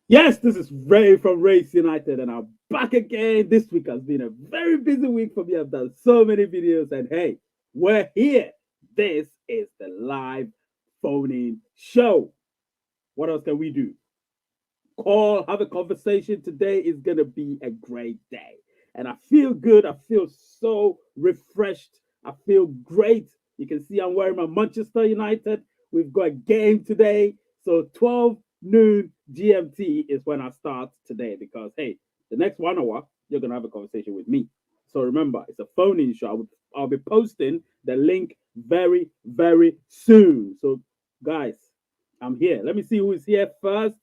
Yes, this is Ray from Race United, and I'm back again. This week has been a very busy week for me. I've done so many videos, and hey, we're here. This is the live phone-in show. What else can we do? Call, have a conversation. Today is going to be a great day. And I feel good. I feel so refreshed. I feel great. You can see I'm wearing my Manchester United. We've got a game today. So 12 noon GMT is when I start today because, hey, the next 1 hour, you're going to have a conversation with me. So remember, it's a phone in show. I'll be posting the link very, very soon. So, guys, I'm here. Let me see who is here first.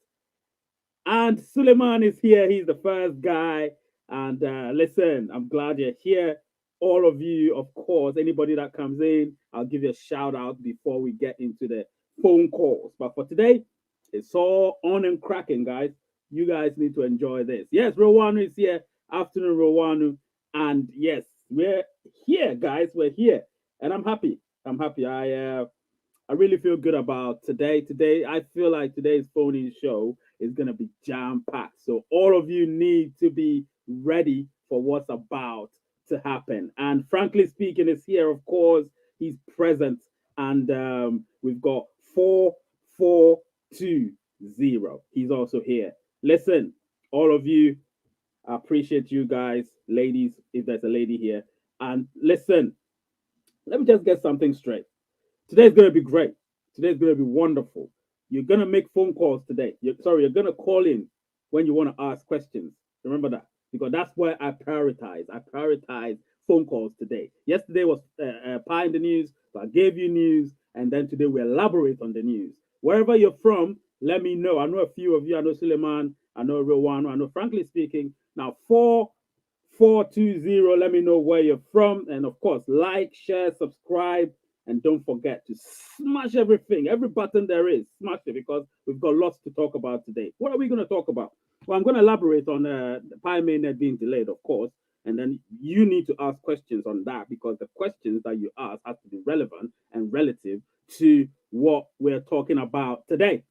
And Suleiman is here. He's the first guy. And listen, I'm glad you're here. All of you, of course, anybody that comes in, I'll give you a shout out before we get into the phone calls. But for today, it's all on and cracking, guys. You guys need to enjoy this. Yes, Rowanu is here. Afternoon, Rowanu. And yes, we're here, guys. We're here. And I'm happy. I'm happy. I really feel good about today. Today, I feel like today's phone-in show is going to be jam-packed. So all of you need to be ready for what's about to happen. And frankly speaking, is here, of course, he's present. And we've got 4420. He's also here. Listen, all of you, I appreciate you guys, ladies, if there's a lady here. And listen, let me just get something straight. Today's going to be great. Today's going to be wonderful. You're going to make phone calls today. You're going to call in when you want to ask questions. Remember that because that's where I prioritize. I prioritize phone calls today. Yesterday was Pi in the news, so I gave you news, and then today we elaborate on the news. Wherever you're from, let me know. I know a few of you. I know Suleiman. I know Rowano. I know, frankly speaking. Now, 4420. Let me know where you're from. And of course, like, share, subscribe, and don't forget to smash everything, every button there is, smash it because we've got lots to talk about today. What are we going to talk about? Well, I'm going to elaborate on the Pi Mainnet being delayed, of course, and then you need to ask questions on that because the questions that you ask have to be relevant and relative to what we're talking about today.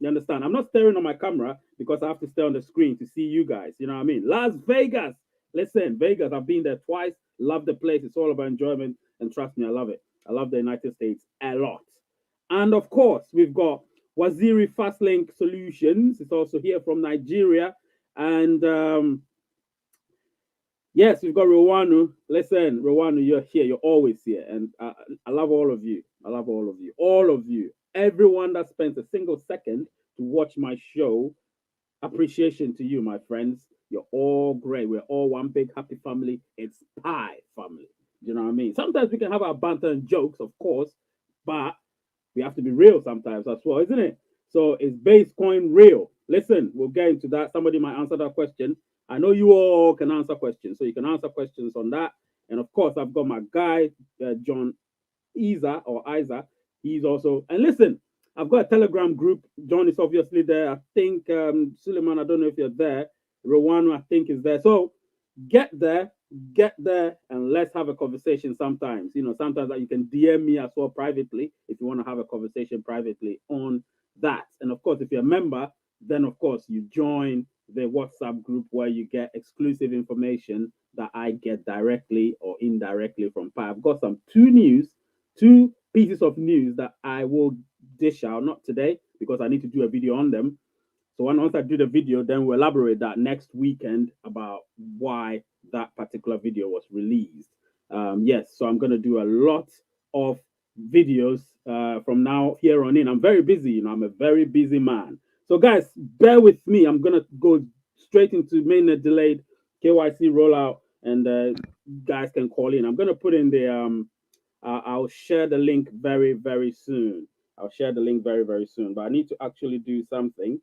You understand? I'm not staring on my camera because I have to stay on the screen to see you guys. You know what I mean? Las Vegas. Listen, Vegas, I've been there twice. Love the place. It's all about enjoyment. And trust me, I love it. I love the United States a lot. And of course, we've got Waziri Fastlink Solutions. It's also here from Nigeria. And yes, we've got Rowanu. Listen, Rowanu, you're here. You're always here. And I love all of you. I love all of you. All of you. Everyone that spends a single second to watch my show. Appreciation to you, my friends. You're all great. We're all one big happy family. It's Pi family. You know what I mean? Sometimes we can have our banter and jokes, of course, but we have to be real sometimes as well, isn't it? So is base coin real? Listen, we'll get into that. Somebody might answer that question. I know you all can answer questions, so you can answer questions on that. And of course, I've got my guy, John Isa or Isa. He's also, and listen, I've got a Telegram group. John is obviously there. I think Suleiman, I don't know if you're there. Rowano, I think, is there. So get there, get there, and let's have a conversation sometimes. You know, sometimes that you can DM me as well privately if you want to have a conversation privately on that. And of course, if you're a member, then of course you join the WhatsApp group where you get exclusive information that I get directly or indirectly from Pi. I've got some two pieces of news that I will dish out, not today because I need to do a video on them. So once I do the video, then we'll elaborate that next weekend about why that particular video was released. Yes, so I'm going to do a lot of videos from now here on in. I'm very busy, you know, I'm a very busy man. So guys, bear with me. I'm going to go straight into mainnet delayed KYC rollout, and guys can call in. I'm going to put in the I'll share the link very, very soon. I'll share the link very, very soon. But I need to actually do something,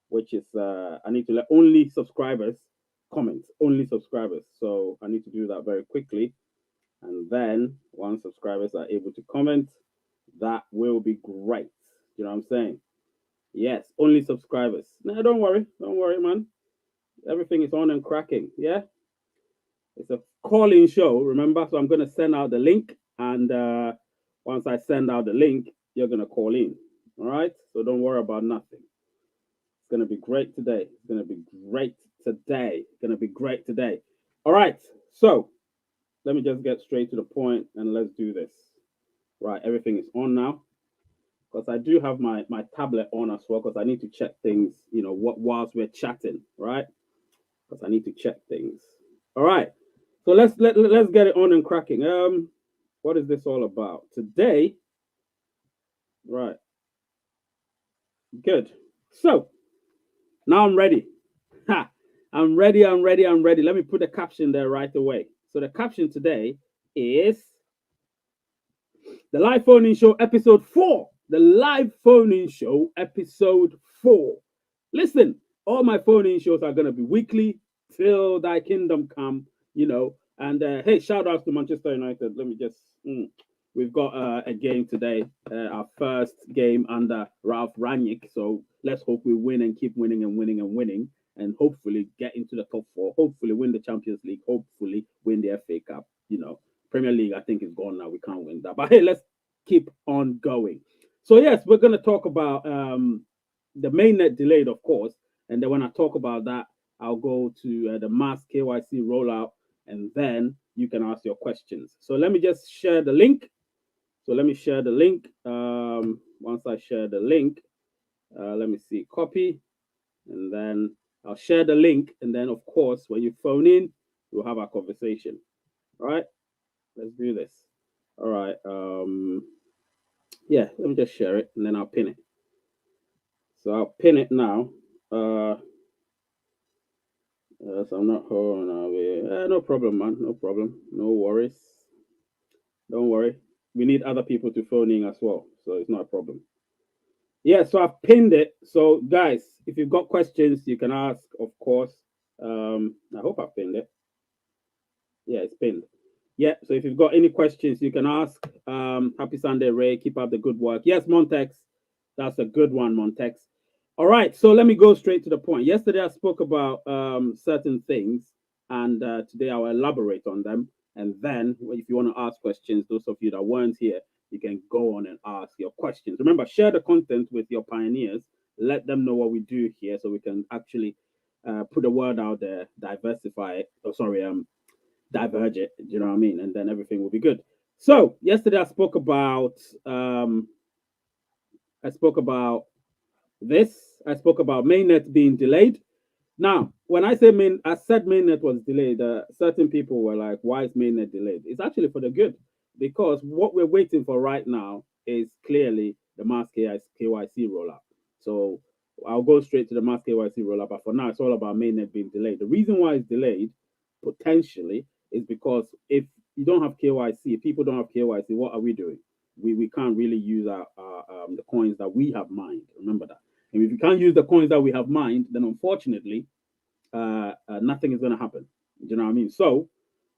which is I need to let only subscribers comment, only subscribers. So I need to do that very quickly. And then once subscribers are able to comment, that will be great. You know what I'm saying? Yes, only subscribers. No, don't worry, man. Everything is on and cracking. Yeah, it's a call-in show. Remember, so I'm gonna send out the link, and once I send out the link, you're gonna call in. All right. So don't worry about nothing. It's gonna be great today. It's gonna be great today. Gonna be great today. All right. So let me just get straight to the point and let's do this. Right, everything is on now. Because I do have my tablet on as well, because I need to check things, what whilst we're chatting, right? Because I need to check things. All right. So let's get it on and cracking. What is this all about? Today, right. Good. So now I'm ready. Ha! I'm ready, I'm ready, I'm ready. Let me put a caption there right away. So the caption today is the live phone-in show episode 4. The live phone-in show episode 4. Listen, all my phone-in shows are going to be weekly till thy kingdom come, And hey, shout outs to Manchester United. Let me just, we've got a game today, our first game under Ralph Rangnick. So let's hope we win and keep winning and winning and winning, and hopefully get into the top 4. Hopefully win the Champions League. Hopefully win the FA Cup. Premier League, I think, is gone now. We can't win that. But hey, let's keep on going. So yes, we're going to talk about the mainnet delayed, of course. And then when I talk about that, I'll go to the mass KYC rollout, and then you can ask your questions. So let me just share the link. So let me share the link. Once I share the link, let me see, copy, and then I'll share the link. And then, of course, when you phone in, we'll have our conversation. All right, let's do this. All right. Yeah, let me just share it, and then I'll pin it. So I'll pin it now. So I'm not holding away. No problem, man. No problem. No worries. Don't worry. We need other people to phone in as well, so it's not a problem. Yeah, so I've pinned it. So guys, if you've got questions, you can ask, of course. I hope I've pinned it. Yeah, it's pinned. Yeah, so if you've got any questions, you can ask. Happy Sunday, Ray. Keep up the good work. Yes, Montex. That's a good one, Montex. All right, so let me go straight to the point. Yesterday, I spoke about certain things, and today I'll elaborate on them. And then, if you want to ask questions, those of you that weren't here, you can go on and ask your questions. Remember, share the content with your pioneers. Let them know what we do here, so we can actually put the word out there, diversify it. Oh, sorry, diverge it. Do you know what I mean? And then everything will be good. So yesterday, um, I spoke about this. I spoke about mainnet being delayed. Now, when I said mainnet was delayed, certain people were like, why is mainnet delayed? It's actually for the good, because what we're waiting for right now is clearly the mass KYC rollout. So I'll go straight to the mass KYC rollout, but for now, it's all about mainnet being delayed. The reason why it's delayed, potentially, is because if you don't have KYC, people don't have KYC, what are we doing? We can't really use the coins that we have mined. Remember that. And if you can't use the coins that we have mined, then unfortunately, nothing is going to happen. Do you know what I mean? So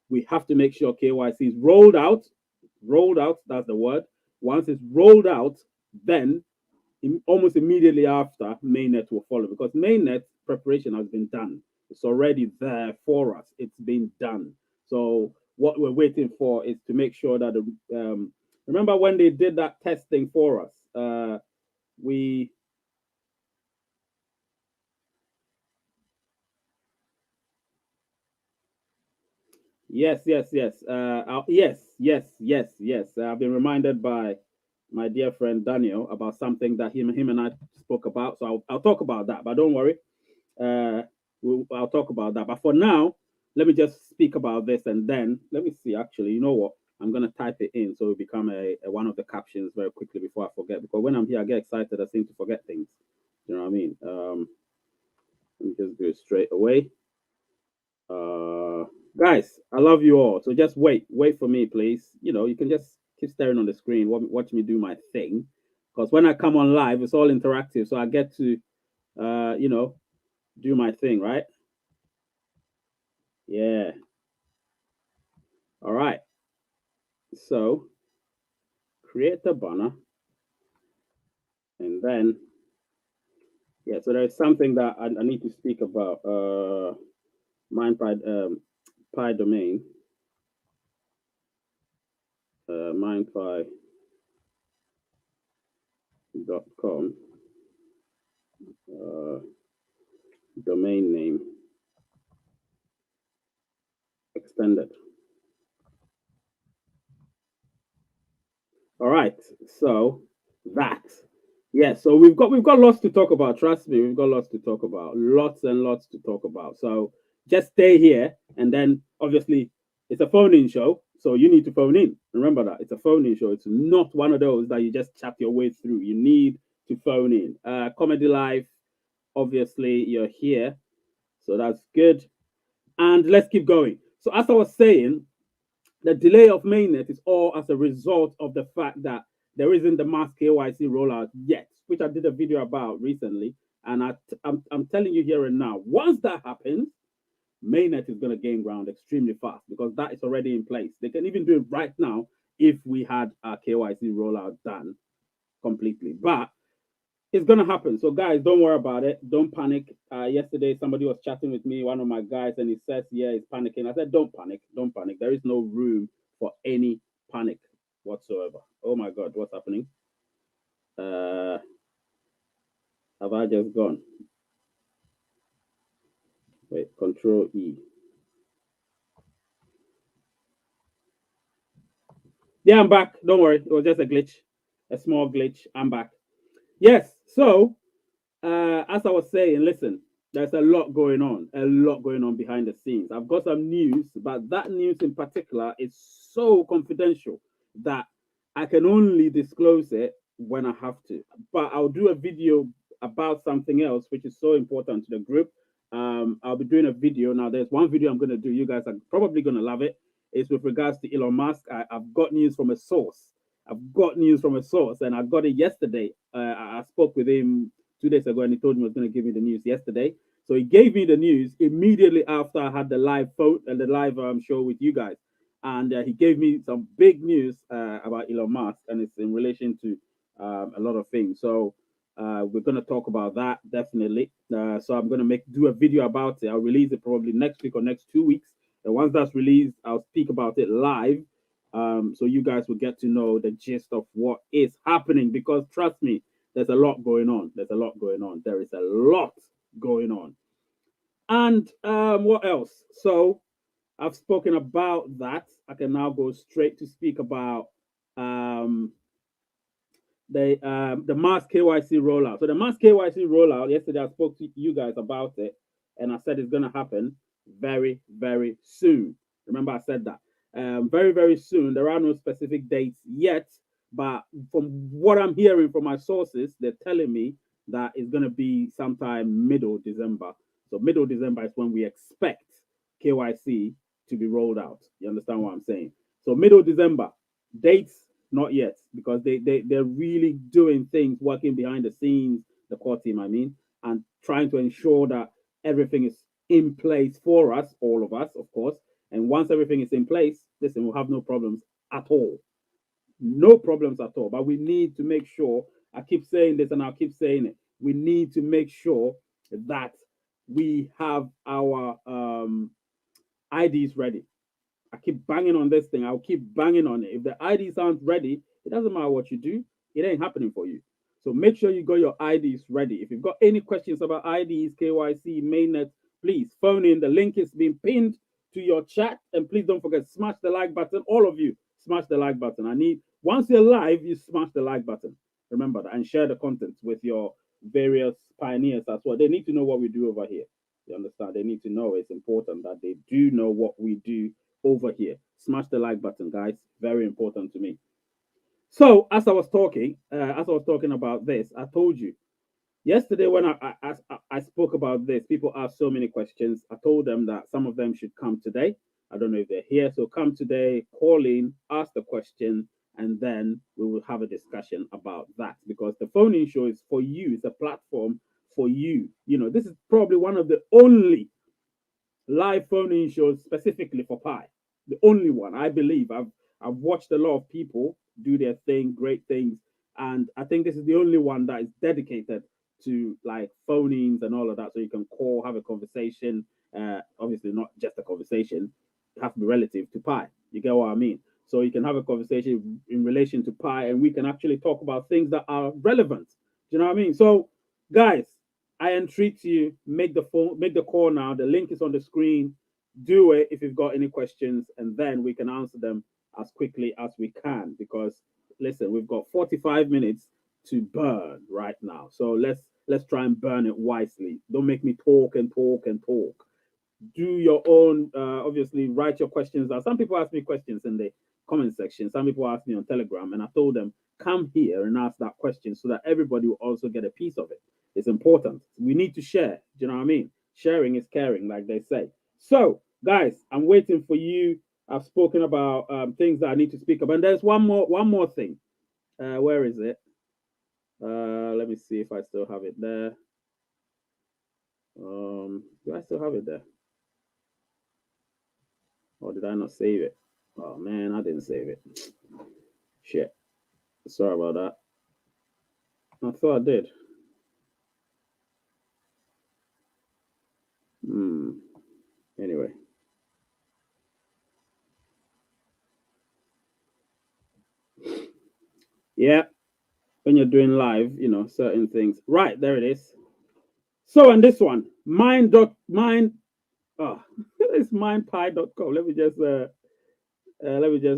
we have to make sure KYC is rolled out. Rolled out, that's the word. Once it's rolled out, then almost immediately after, mainnet will follow, because mainnet preparation has been done. It's already there for us. It's been done. So what we're waiting for is to make sure that remember when they did that testing for us, we yes. I've been reminded by my dear friend Daniel about something that him and I spoke about. So I'll talk about that, but don't worry. Uh, I'll talk about that. But for now, let me just speak about this, and then let me see. Actually, you know what? I'm gonna type it in so it become a one of the captions very quickly before I forget. Because when I'm here, I get excited. I seem to forget things. You know what I mean? Let me just do it straight away. Uh, Guys, I love you all. So just wait for me, please. You can just keep staring on the screen, watch me do my thing. Because when I come on live, it's all interactive, so I get to, uh, you know, do my thing, right? Yeah. All right. So create the banner, and then yeah. So there's something that I need to speak about. Mine Pi domain. Minepi.com. domain name extended. All right. So that. Yeah, so we've got lots to talk about. Trust me, we've got lots to talk about. Lots and lots to talk about. So just stay here and then obviously it's a phone in show. So you need to phone in. Remember that. It's a phone in show. It's not one of those that you just chat your way through. You need to phone in. Comedy Live, obviously you're here. So that's good. And let's keep going. So as I was saying, the delay of mainnet is all as a result of the fact that there isn't the mass KYC rollout yet, which I did a video about recently. And I'm telling you here and now, once that happens, mainnet is going to gain ground extremely fast because that is already in place. They can even do it right now if we had our KYC rollout done completely. But it's gonna happen. So guys, don't worry about it. Don't panic. Yesterday somebody was chatting with me, one of my guys, and he says, "Yeah, he's panicking." I said, "Don't panic. Don't panic. There is no room for any panic whatsoever." Oh my God, what's happening? Uh, have I just gone? Wait, Control E. Yeah, I'm back. Don't worry. It was just a glitch, a small glitch. I'm back. Yes. So as I was saying, listen, there's a lot going on behind the scenes. I've got some news, but that news in particular is so confidential that I can only disclose it when I have to. But I'll do a video about something else, which is so important to the group. I'll be doing a video now. There's one video I'm going to do. You guys are probably going to love it. It's with regards to Elon Musk. I've got news from a source. I've got news from a source, and I got it yesterday. I spoke with him 2 days ago, and he told me he was going to give me the news yesterday. So he gave me the news immediately after I had the live phone and the live show with you guys, and he gave me some big news about Elon Musk, and it's in relation to a lot of things. So we're going to talk about that definitely. So I'm going to make do a video about it. I'll release it probably next week or next 2 weeks. And once that's released, I'll speak about it live. So you guys will get to know the gist of what is happening because trust me, there's a lot going on. There's a lot going on. There is a lot going on. And what else? So I've spoken about that. I can now go straight to speak about um, the mass KYC rollout. So the mass KYC rollout, yesterday I spoke to you guys about it, and I said it's going to happen very, very soon. Remember, I said that. Very, very soon. There are no specific dates yet, but from what I'm hearing from my sources, they're telling me that it's going to be sometime middle December. So middle December is when we expect KYC to be rolled out. You understand what I'm saying? So middle December, dates not yet, because they're really doing things, working behind the scenes, the core team, I mean, and trying to ensure that everything is in place for us, all of us, of course. And once everything is in place, listen, we'll have no problems at all. No problems at all. But we need to make sure, I keep saying this and I'll keep saying it, we need to make sure that we have our IDs ready. I keep banging on this thing. I'll keep banging on it. If the IDs aren't ready, it doesn't matter what you do, it ain't happening for you. So make sure you got your IDs ready. If you've got any questions about IDs, KYC, mainnet, please phone in. The link is being pinned to your chat. And please don't forget, smash the like button. All of you, smash the like button. I need, once you're live, you smash the like button. Remember that. And share the content with your various pioneers as well. They need to know what we do over here. You understand? They need to know it's important that they do know what we do over here. Smash the like button, guys. Very important to me. So, as I was talking about this, I told you yesterday when I spoke about this, people asked so many questions. I told them that some of them should come today. I don't know if they're here, so come today, call in, ask the question, and then we will have a discussion about that. Because the phone-in show is for you. It's a platform for you. You know, this is probably one of the only live phone-in shows specifically for Pi. The only one, I believe. I've watched a lot of people do their thing, great things, and I think this is the only one that is dedicated to like phone-ins and all of that. So you can call, have a conversation. Obviously, not just a conversation; it has to be relative to Pi. You get what I mean? So you can have a conversation in relation to Pi, and we can actually talk about things that are relevant. Do you know what I mean? So, guys, I entreat you, make the call now. The link is on the screen. Do it if you've got any questions, and then we can answer them as quickly as we can. Because listen, we've got 45 minutes to burn right now. So let's try and burn it wisely. Don't make me talk and talk and talk. Do your own, obviously write your questions down. Some people ask me questions in the comment section. Some people ask me on Telegram, and I told them come here and ask that question so that everybody will also get a piece of it. It's important. We need to share. Do you know what I mean? Sharing is caring, like they say. So guys, I'm waiting for you. I've spoken about things that I need to speak about, and there's one more thing. Where is it? Let me see if I still have it there. Do I still have it there? Or did I not save it? Oh man, I didn't save it. Shit. Sorry about that. I thought I did. Anyway. Yeah. When you're doing live, certain things. Right, there it is. So on this one, mind. Oh, it's mindpi.com. Let me just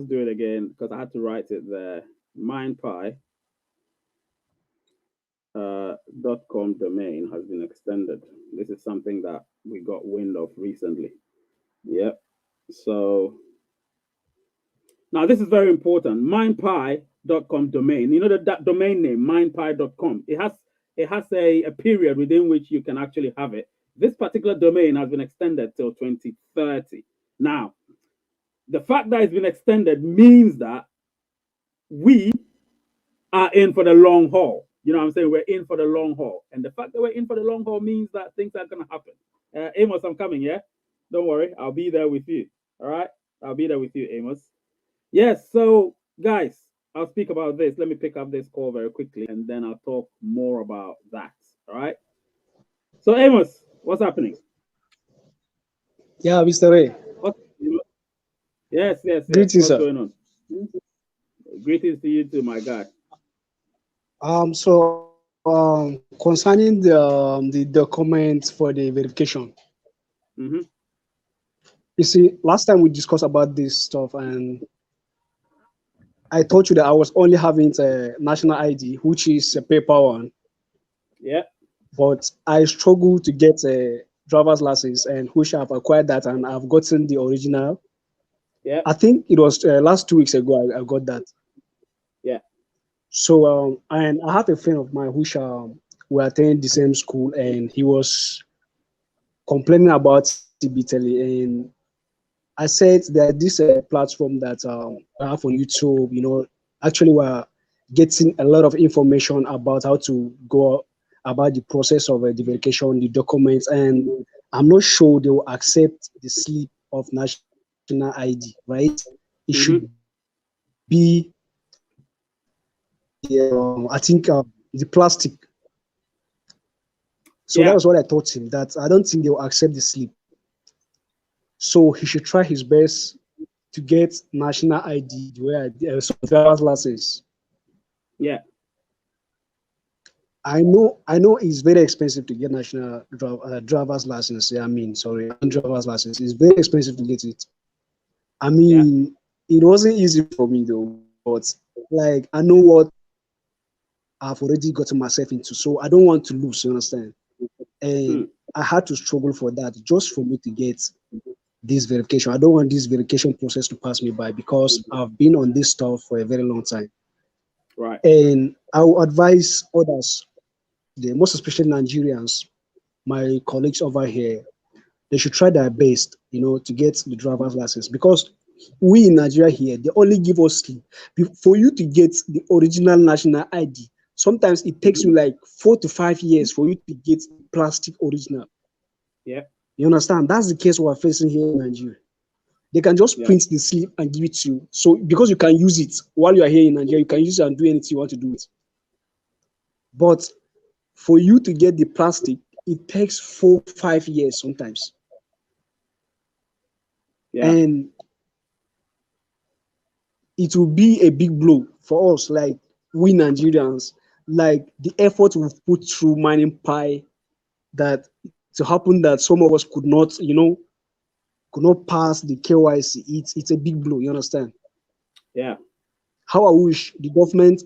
do it again because I had to write it there. Mindpi .com domain has been extended. This is something that we got wind of recently. Yep. So now this is very important. Mindpi.com domain. You know that domain name, mindpi.com. It has a period within which you can actually have it. This particular domain has been extended till 2030. Now, the fact that it's been extended means that we are in for the long haul. You know what I'm saying? We're in for the long haul. And the fact that we're in for the long haul means that things are going to happen. Amos, I'm coming, yeah? Don't worry. I'll be there with you. All right? I'll be there with you, Amos. Yes. So, guys, I'll speak about this. Let me pick up this call very quickly and then I'll talk more about that. All right? So, Amos, what's happening? Yeah, Mr. Ray. What? Yes, yes, yes. Greetings, What's sir. going on? Greetings to you too, my guy. Concerning the documents for the verification, Mm-hmm. you see, last time we discussed about this stuff, and I told you that I was only having a national ID, which is a paper one, Yeah, but I struggled to get a driver's license, and which I've acquired that, and I've gotten the original. yeah, I think it was last 2 weeks ago I got that. yeah. So, and I have a friend of mine which we attend the same school, and he was complaining about it bitterly. And I said there's this platform that I have on YouTube. Actually, we're getting a lot of information about how to go about the process of the verification, the documents, and I'm not sure they will accept the slip of national ID, right? It should Mm-hmm. be I think the plastic. So that Yeah, was what I told him, that I don't think they will accept the slip. So he should try his best to get national ID, so driver's license. yeah, I know it's very expensive to get driver's license. I mean driver's license. It's very expensive to get it. I yeah. mean, it wasn't easy for me though, but like I know what I've already gotten myself into, so I don't want to lose. You understand? And Mm. I had to struggle for that just for me to get this verification. I don't want this verification process to pass me by because I've been on this stuff for a very long time. Right. And I will advise others, most especially Nigerians, my colleagues over here, they should try their best, to get the driver's license because we in Nigeria here, they only give us for you to get the original national ID. Sometimes it takes Mm-hmm. you like 4 to 5 years for you to get the plastic original. Yeah, You understand? That's the case we're facing here in Nigeria. They can just yeah, print the slip and give it to you. So because you can use it while you are here in Nigeria, you can use it and do anything you want to do it. But for you to get the plastic, it takes 4 5 years sometimes. yeah, And it will be a big blow for us, like we Nigerians, like the effort we've put through mining Pi. that to happen that some of us could not, could not pass the KYC. It's a big blow. You understand? Yeah. How I wish the government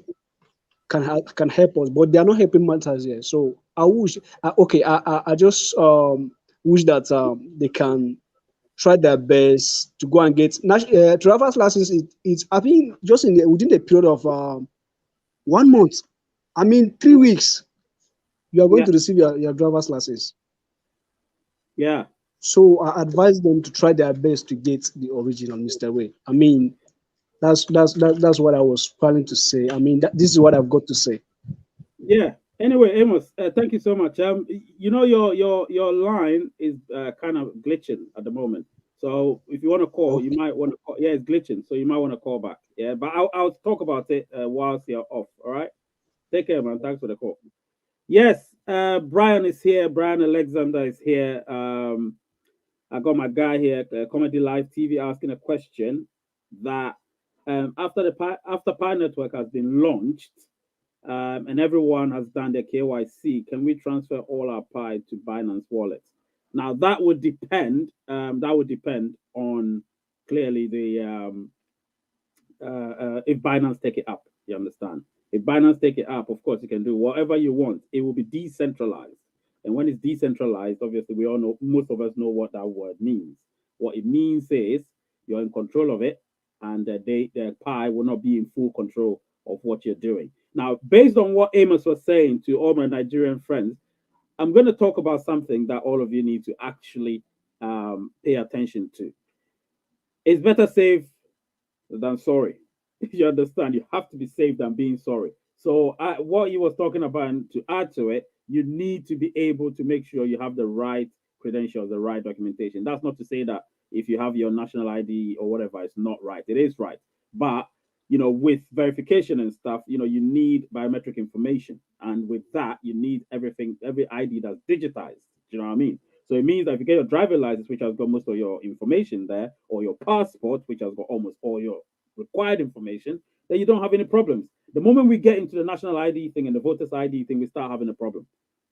can help us, but they are not helping matters here. So I wish, okay, I just wish that they can try their best to go and get driver's license. It's I think just within the period of 1 month. I mean 3 weeks, you are going Yeah. to receive your driver's license. Yeah. So I advise them to try their best to get the original, Mr. Way. I mean, that's what I was planning to say. I mean, this is what I've got to say. Yeah. Anyway, Amos, thank you so much. Your line is kind of glitching at the moment. So if you want to call, you Okay. might want to call. Yeah, it's glitching, so you might want to call back. Yeah, but I'll talk about it whilst you're off. All right. Take care, man. Thanks for the call. Yes, Brian is here. Brian Alexander is here. I got my guy here, Comedy Live TV, asking a question that after Pi Network has been launched, and everyone has done their KYC, can we transfer all our Pi to Binance Wallet? Now that would depend. That would depend on clearly the if Binance take it up. You understand? If Binance take it up, of course you can do whatever you want. It will be decentralized, and when it's decentralized, obviously we all know, most of us know what that word means. What it means is you're in control of it, and the Pi will not be in full control of what you're doing. Now, based on what Amos was saying to all my Nigerian friends, I'm going to talk about something that all of you need to actually pay attention to. It's better safe than sorry. You understand? You have to be safe than being sorry. So, what he was talking about, and to add to it, you need to be able to make sure you have the right credentials, the right documentation. That's not to say that if you have your national ID or whatever, it's not right. It is right. But, with verification and stuff, you need biometric information. And with that, you need everything, every ID that's digitized. Do you know what I mean? So it means that if you get your driver license, which has got most of your information there, or your passport, which has got almost all your required information, then you don't have any problems. The moment we get into the national ID thing and the voters ID thing, we start having a problem.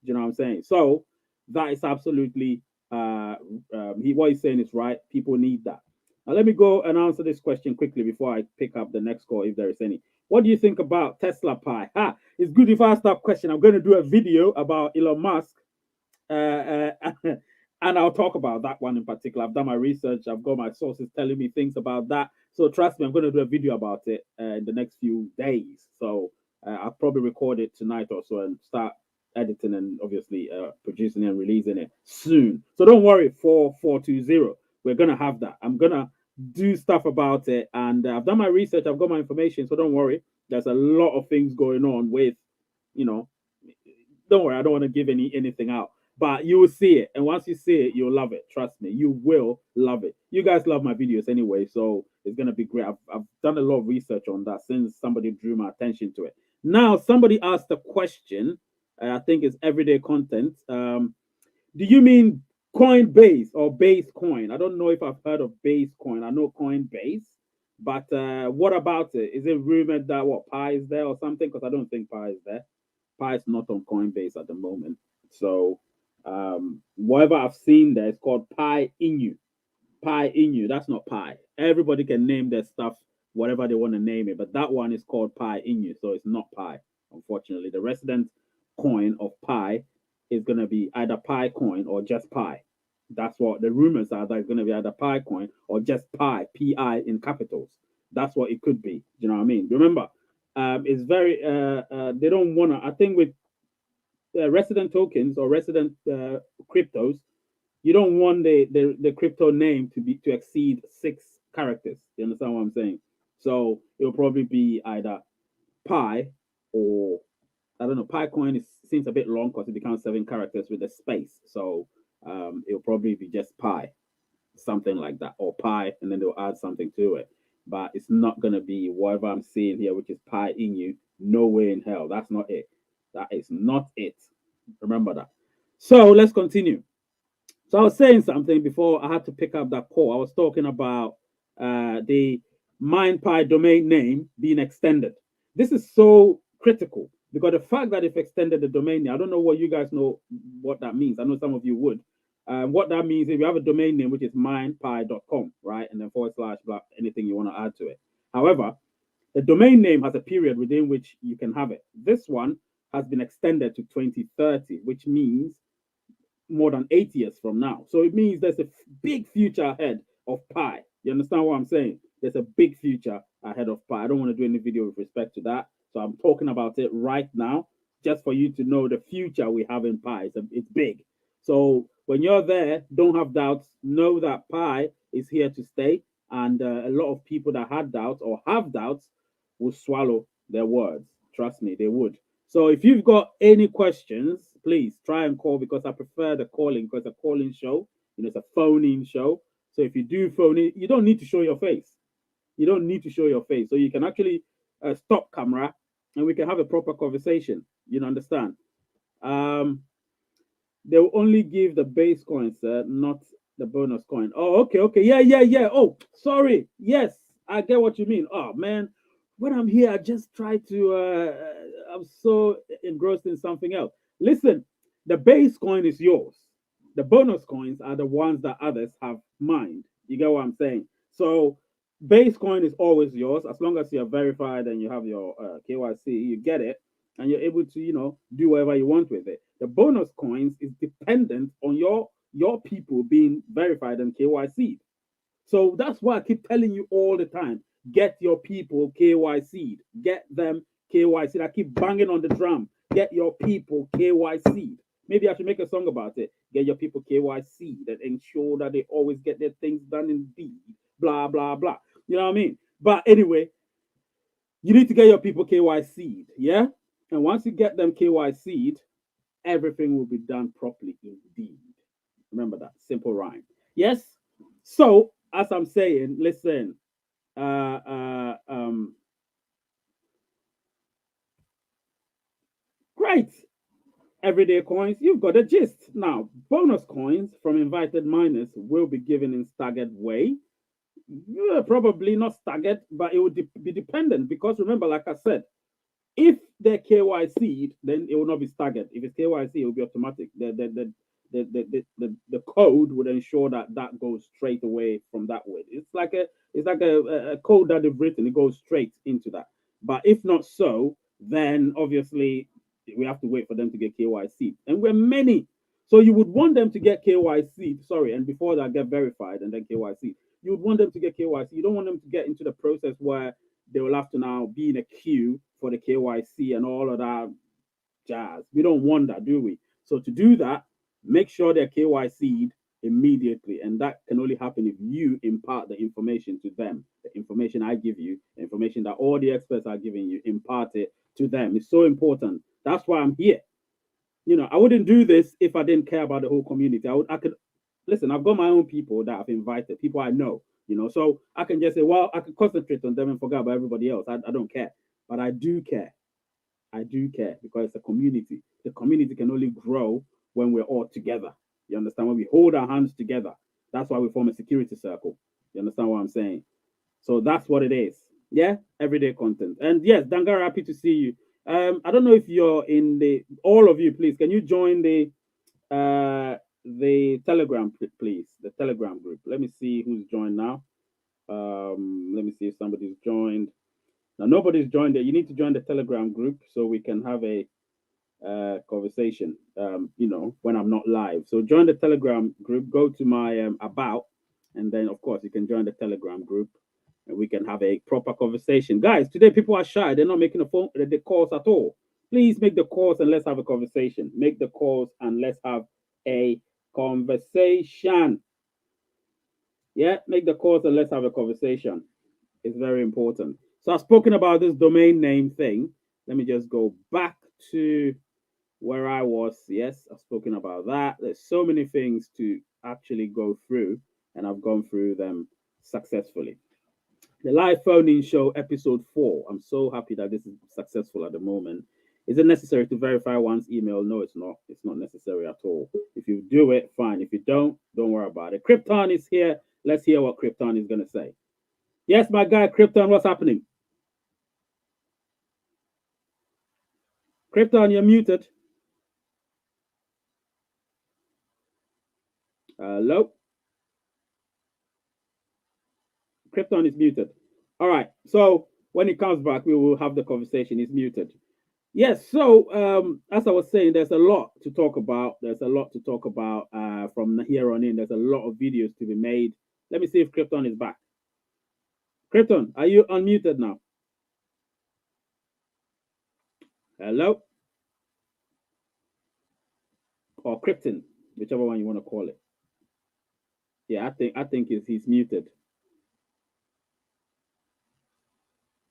Do you know what I'm saying? So that is absolutely what he's saying is right. People need that. Now let me go and answer this question quickly before I pick up the next call if there is any. What do you think about Tesla Pi? It's good if I ask that question. I'm going to do a video about Elon Musk uh, and I'll talk about that one in particular. I've done my research. I've got my sources telling me things about that. So trust me, I'm going to do a video about it in the next few days. So I'll probably record it tonight or so and start editing and obviously producing and releasing it soon. So don't worry, 4420. We're going to have that. I'm going to do stuff about it. And I've done my research. I've got my information. So don't worry. There's a lot of things going on with, you know, don't worry. I don't want to give anything out, but you will see it, and once you see it, you'll love it. Trust me, you will love it. You guys love my videos anyway, so it's gonna be great. I've done a lot of research on that since somebody drew my attention to it. Now, somebody asked a question. I think it's everyday content. Do you mean Coinbase or Base Coin? I don't know if I've heard of Base Coin. I know Coinbase, but what about it? Is it rumored that what Pi is there or something? Because I don't think Pi is there. Pi is not on Coinbase at the moment. So whatever I've seen there, it's called Pi Inu. Pi Inu. That's not Pi. Everybody can name their stuff whatever they want to name it, but that one is called Pi Inu, so it's not Pi. Unfortunately, the resident coin of Pi is going to be either Pi coin or just Pi. That's what the rumors are. That it's going to be either Pi coin or just Pi, Pi in capitals. That's what it could be. Do you know what I mean? Remember, it's very they don't want to. I think with resident tokens or resident cryptos, you don't want the crypto name to exceed 6 characters. You understand what I'm saying? So it'll probably be either Pi or I don't know. Pi coin seems a bit long because it becomes 7 characters with a space. So it'll probably be just Pi, something like that, or Pi, and then they'll add something to it. But it's not gonna be whatever I'm seeing here, which is Pi Inu. No way in hell. That's not it. That is not it. Remember that. So let's continue. So I was saying something before I had to pick up that call. I was talking about the MindPy domain name being extended. This is so critical because the fact that they've extended the domain name, I don't know what you guys know what that means. I know some of you would. What that means, if you have a domain name which is minepi.com, right, and then forward slash blah, anything you want to add to it. However, the domain name has a period within which you can have it. This one has been extended to 2030, which means more than 8 years from now. So it means there's a big future ahead of Pi. You understand what I'm saying? There's a big future ahead of Pi. I don't want to do any video with respect to that. So I'm talking about it right now, just for you to know the future we have in Pi. It's big. So when you're there, don't have doubts. Know that Pi is here to stay. And a lot of people that had doubts or have doubts will swallow their words. Trust me, they would. So if you've got any questions, please try and call, because I prefer the calling, because it's a calling show. It's a phone-in show. So if you do phone in, you don't need to show your face. You don't need to show your face. So you can actually stop camera and we can have a proper conversation. You understand? They will only give the base coin, sir, not the bonus coin. Oh, okay, okay. Yeah. Oh, sorry. Yes, I get what you mean. Oh, man. When I'm here, I just try to, I'm so engrossed in something else. Listen, the base coin is yours. The bonus coins are the ones that others have mined. You get what I'm saying? So, base coin is always yours as long as you're verified and you have your KYC, you get it and you're able to, do whatever you want with it. The bonus coins is dependent on your people being verified and KYC'd. So that's why I keep telling you all the time, get your people KYC'd. Get them KYC'd. I keep banging on the drum. Get your people KYC'd. Maybe I should make a song about it. Get your people KYC'd and ensure that they always get their things done indeed. Blah, blah, blah. You know what I mean? But anyway, you need to get your people KYC'd, yeah? And once you get them KYC'd, everything will be done properly indeed. Remember that simple rhyme. Yes. So as I'm saying, listen. Uh, uh, um, Great. Everyday coins, you've got a gist. Now, bonus coins from invited miners will be given in staggered way. Yeah, probably not staggered, but it will be dependent because remember, like I said, if they're KYC'd, then it will not be staggered. If it's KYC, it will be automatic. The code would ensure that that goes straight away from that way. It's like a code that they've written. It goes straight into that. But if not so, then obviously we have to wait for them to get KYC. And we're many. So you would want them to get KYC, sorry, and before that get verified and then KYC. You would want them to get KYC. You don't want them to get into the process where they will have to now be in a queue for the KYC and all of that jazz. We don't want that, do we? So to do that, make sure they're KYC'd immediately. And that can only happen if you impart the information to them. The information I give you, the information that all the experts are giving you, impart it to them. It's so important. That's why I'm here. I wouldn't do this if I didn't care about the whole community. I could listen. I've got my own people that I've invited, people I know. So I can just say, well, I can concentrate on them and forget about everybody else. I don't care, but I do care. I do care because it's a community. The community can only grow when we're all together. You understand? When we hold our hands together, that's why we form a security circle. You understand what I'm saying? So that's what it is. Yeah, everyday content. And yes, Dangar, happy to see you. I don't know if you're in all of you, please, can you join the Telegram, please? The Telegram group. Let me see who's joined now. Let me see if somebody's joined. Now, nobody's joined it. You need to join the Telegram group so we can have a conversation, when I'm not live. So join the Telegram group, go to my about, and then, of course, you can join the Telegram group and we can have a proper conversation. Guys, today people are shy. They're not making the calls at all. Please make the calls and let's have a conversation. Make the calls and let's have a conversation. Yeah, make the calls and let's have a conversation. It's very important. So I've spoken about this domain name thing. Let me just go back to where I was. Yes, I've spoken about that. There's so many things to actually go through, and I've gone through them successfully. The live phone-in show, episode 4. I'm so happy that this is successful at the moment. Is it necessary to verify one's email? No, it's not. It's not necessary at all. If you do it, fine. If you don't worry about it. Krypton is here. Let's hear what Krypton is going to say. Yes, my guy, Krypton, what's happening? Krypton, you're muted. Hello? Krypton is muted. All right. So when he comes back, we will have the conversation. He's muted. Yes. So as I was saying, there's a lot to talk about. There's a lot to talk about from here on in. There's a lot of videos to be made. Let me see if Krypton is back. Krypton, are you unmuted now? Hello? Or Krypton, whichever one you want to call it. Yeah, I think he's muted.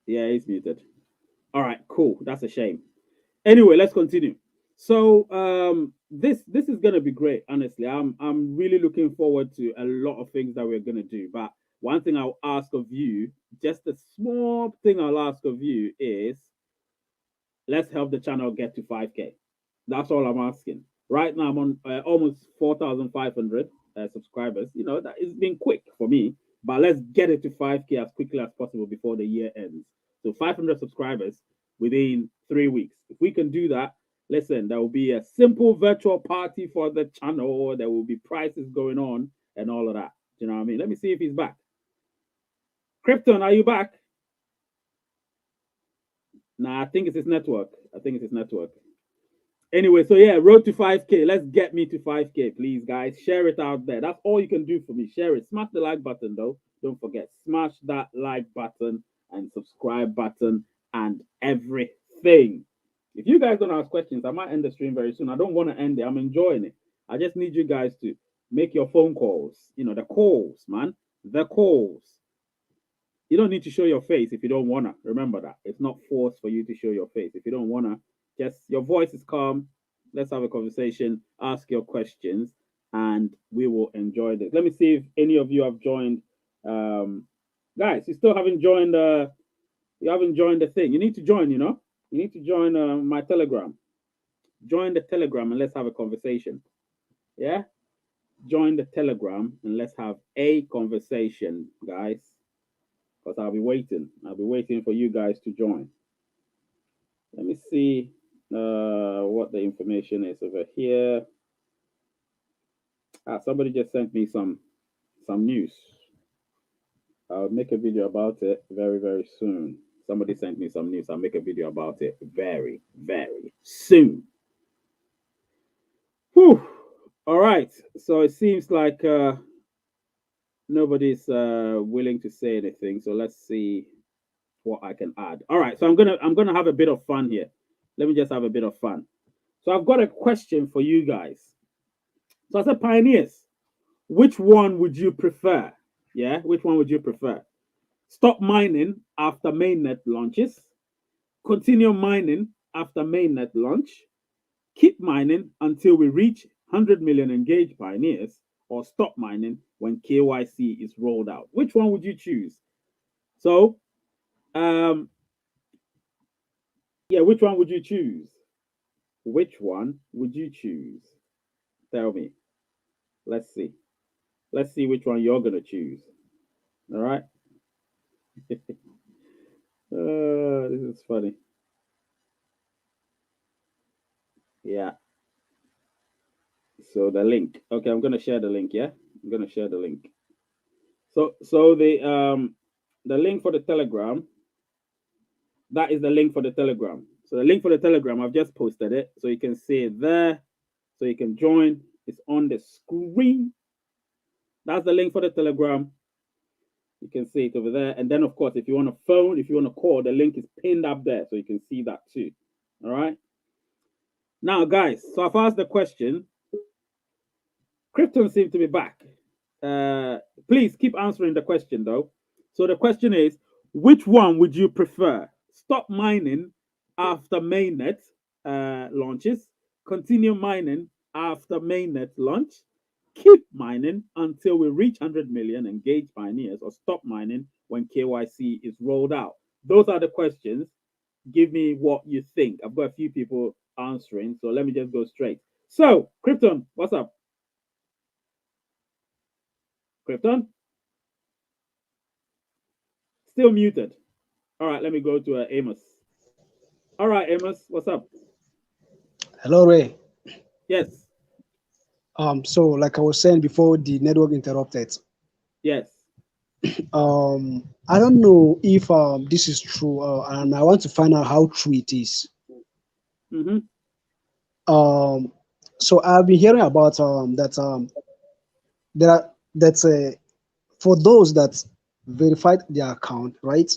Yeah, he's muted. All right, cool. That's a shame. Anyway, let's continue. So this is gonna be great. Honestly, I'm really looking forward to a lot of things that we're gonna do. But one thing I'll ask of you, just a small thing I'll ask of you is let's help the channel get to 5K. That's all I'm asking. Right now, I'm on almost 4,500 subscribers. You know, that it's been quick for me, but let's get it to 5K as quickly as possible before the year ends. So 500 subscribers within 3 weeks. If we can do that, listen, there will be a simple virtual party for the channel. There will be prizes going on and all of that. Do you know what I mean? Let me see if he's back. Krypton, are you back? Nah, I think it's his network. I think it's his network. Anyway, so yeah, road to 5K. Let's get me to 5K, please, guys. Share it out there. That's all you can do for me. Share it. Smash the like button, though. Don't forget, smash that like button and subscribe button and everything. If you guys don't ask questions, I might end the stream very soon. I don't want to end it. I'm enjoying it. I just need you guys to make your phone calls. You know, the calls, man. The calls. You don't need to show your face if you don't wanna. Remember that. It's not forced for you to show your face. If you don't wanna, just your voice is calm. Let's have a conversation, ask your questions, and we will enjoy this. Let me see if any of you have joined. Guys, you still haven't joined you haven't joined the thing. You need to join, you know? You need to join my Telegram. Join the Telegram and let's have a conversation. Yeah? Join the Telegram and let's have a conversation, guys. Because I'll be waiting. I'll be waiting for you guys to join. Let me see what the information is over here. Somebody just sent me some news. I'll make a video about it very, very soon. Somebody sent me some news. I'll make a video about it very, very soon. Whew. All right. So it seems like nobody's willing to say anything. So let's see what I can add. All right. So I'm gonna have a bit of fun here. Let me just have a bit of fun. So I've got a question for you guys. So I said, pioneers, which one would you prefer? Yeah, which one would you prefer? Stop mining after mainnet launches, continue mining after mainnet launch, keep mining until we reach 100 million engaged pioneers, or stop mining when KYC is rolled out. Which one would you choose? So, yeah, which one would you choose? Which one would you choose? Tell me. Let's see. Let's see which one you're gonna choose. All right. This is funny. Yeah. So the link. Okay, I'm gonna share the link. Yeah, I'm gonna share the link. So the link for the Telegram. That is the link for the Telegram. So the link for the Telegram, I've just posted it, so you can see it there. So you can join. It's on the screen. That's the link for the Telegram. You can see it over there. And then, of course, if you want a phone, if you want to call, the link is pinned up there, so you can see that too. All right. Now, guys, so I've asked the question. Krypton seems to be back. Please keep answering the question, though. So the question is, which one would you prefer? Stop mining after mainnet launches, continue mining after mainnet launch, keep mining until we reach 100 million engaged pioneers, or stop mining when KYC is rolled out? Those are the questions. Give me what you think. I've got a few people answering, so let me just go straight. So, Krypton, what's up? Krypton? Still muted. All right, let me go to Amos. All right, Amos, what's up? Hello, Ray. Yes. So like I was saying before the network interrupted, Yes. I don't know if this is true, and I want to find out how true it is. Mm-hmm. Um, so I've been hearing about that there are that's for those that verified their account, right?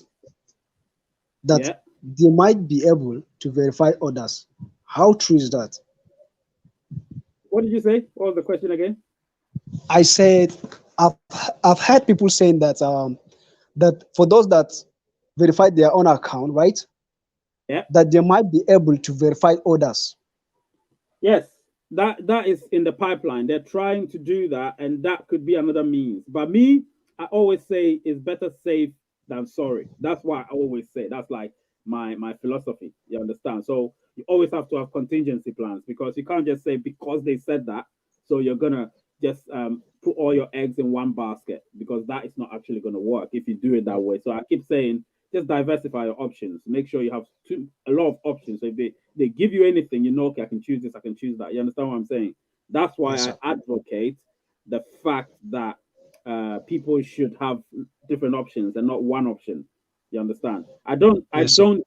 That Yeah. they might be able to verify others. How true is that? What did you say? What was the question again? I said I've I've heard people saying that that for those that verified their own account, right? Yeah. That they might be able to verify others. Yes. That is in the pipeline. They're trying to do that, and that could be another means. But me, I always say it's better safe than sorry. That's why I always say that's like my philosophy. You understand? So you always have to have contingency plans because you can't just say because they said that, so you're gonna just put all your eggs in one basket because that is not actually gonna work if you do it that way. So I keep saying just diversify your options. Make sure you have a lot of options. So if they give you anything, you know, okay, I can choose this, I can choose that. You understand what I'm saying? That's why Yes, I sir. advocate the fact that people should have different options and not one option. You understand? Yes, sir.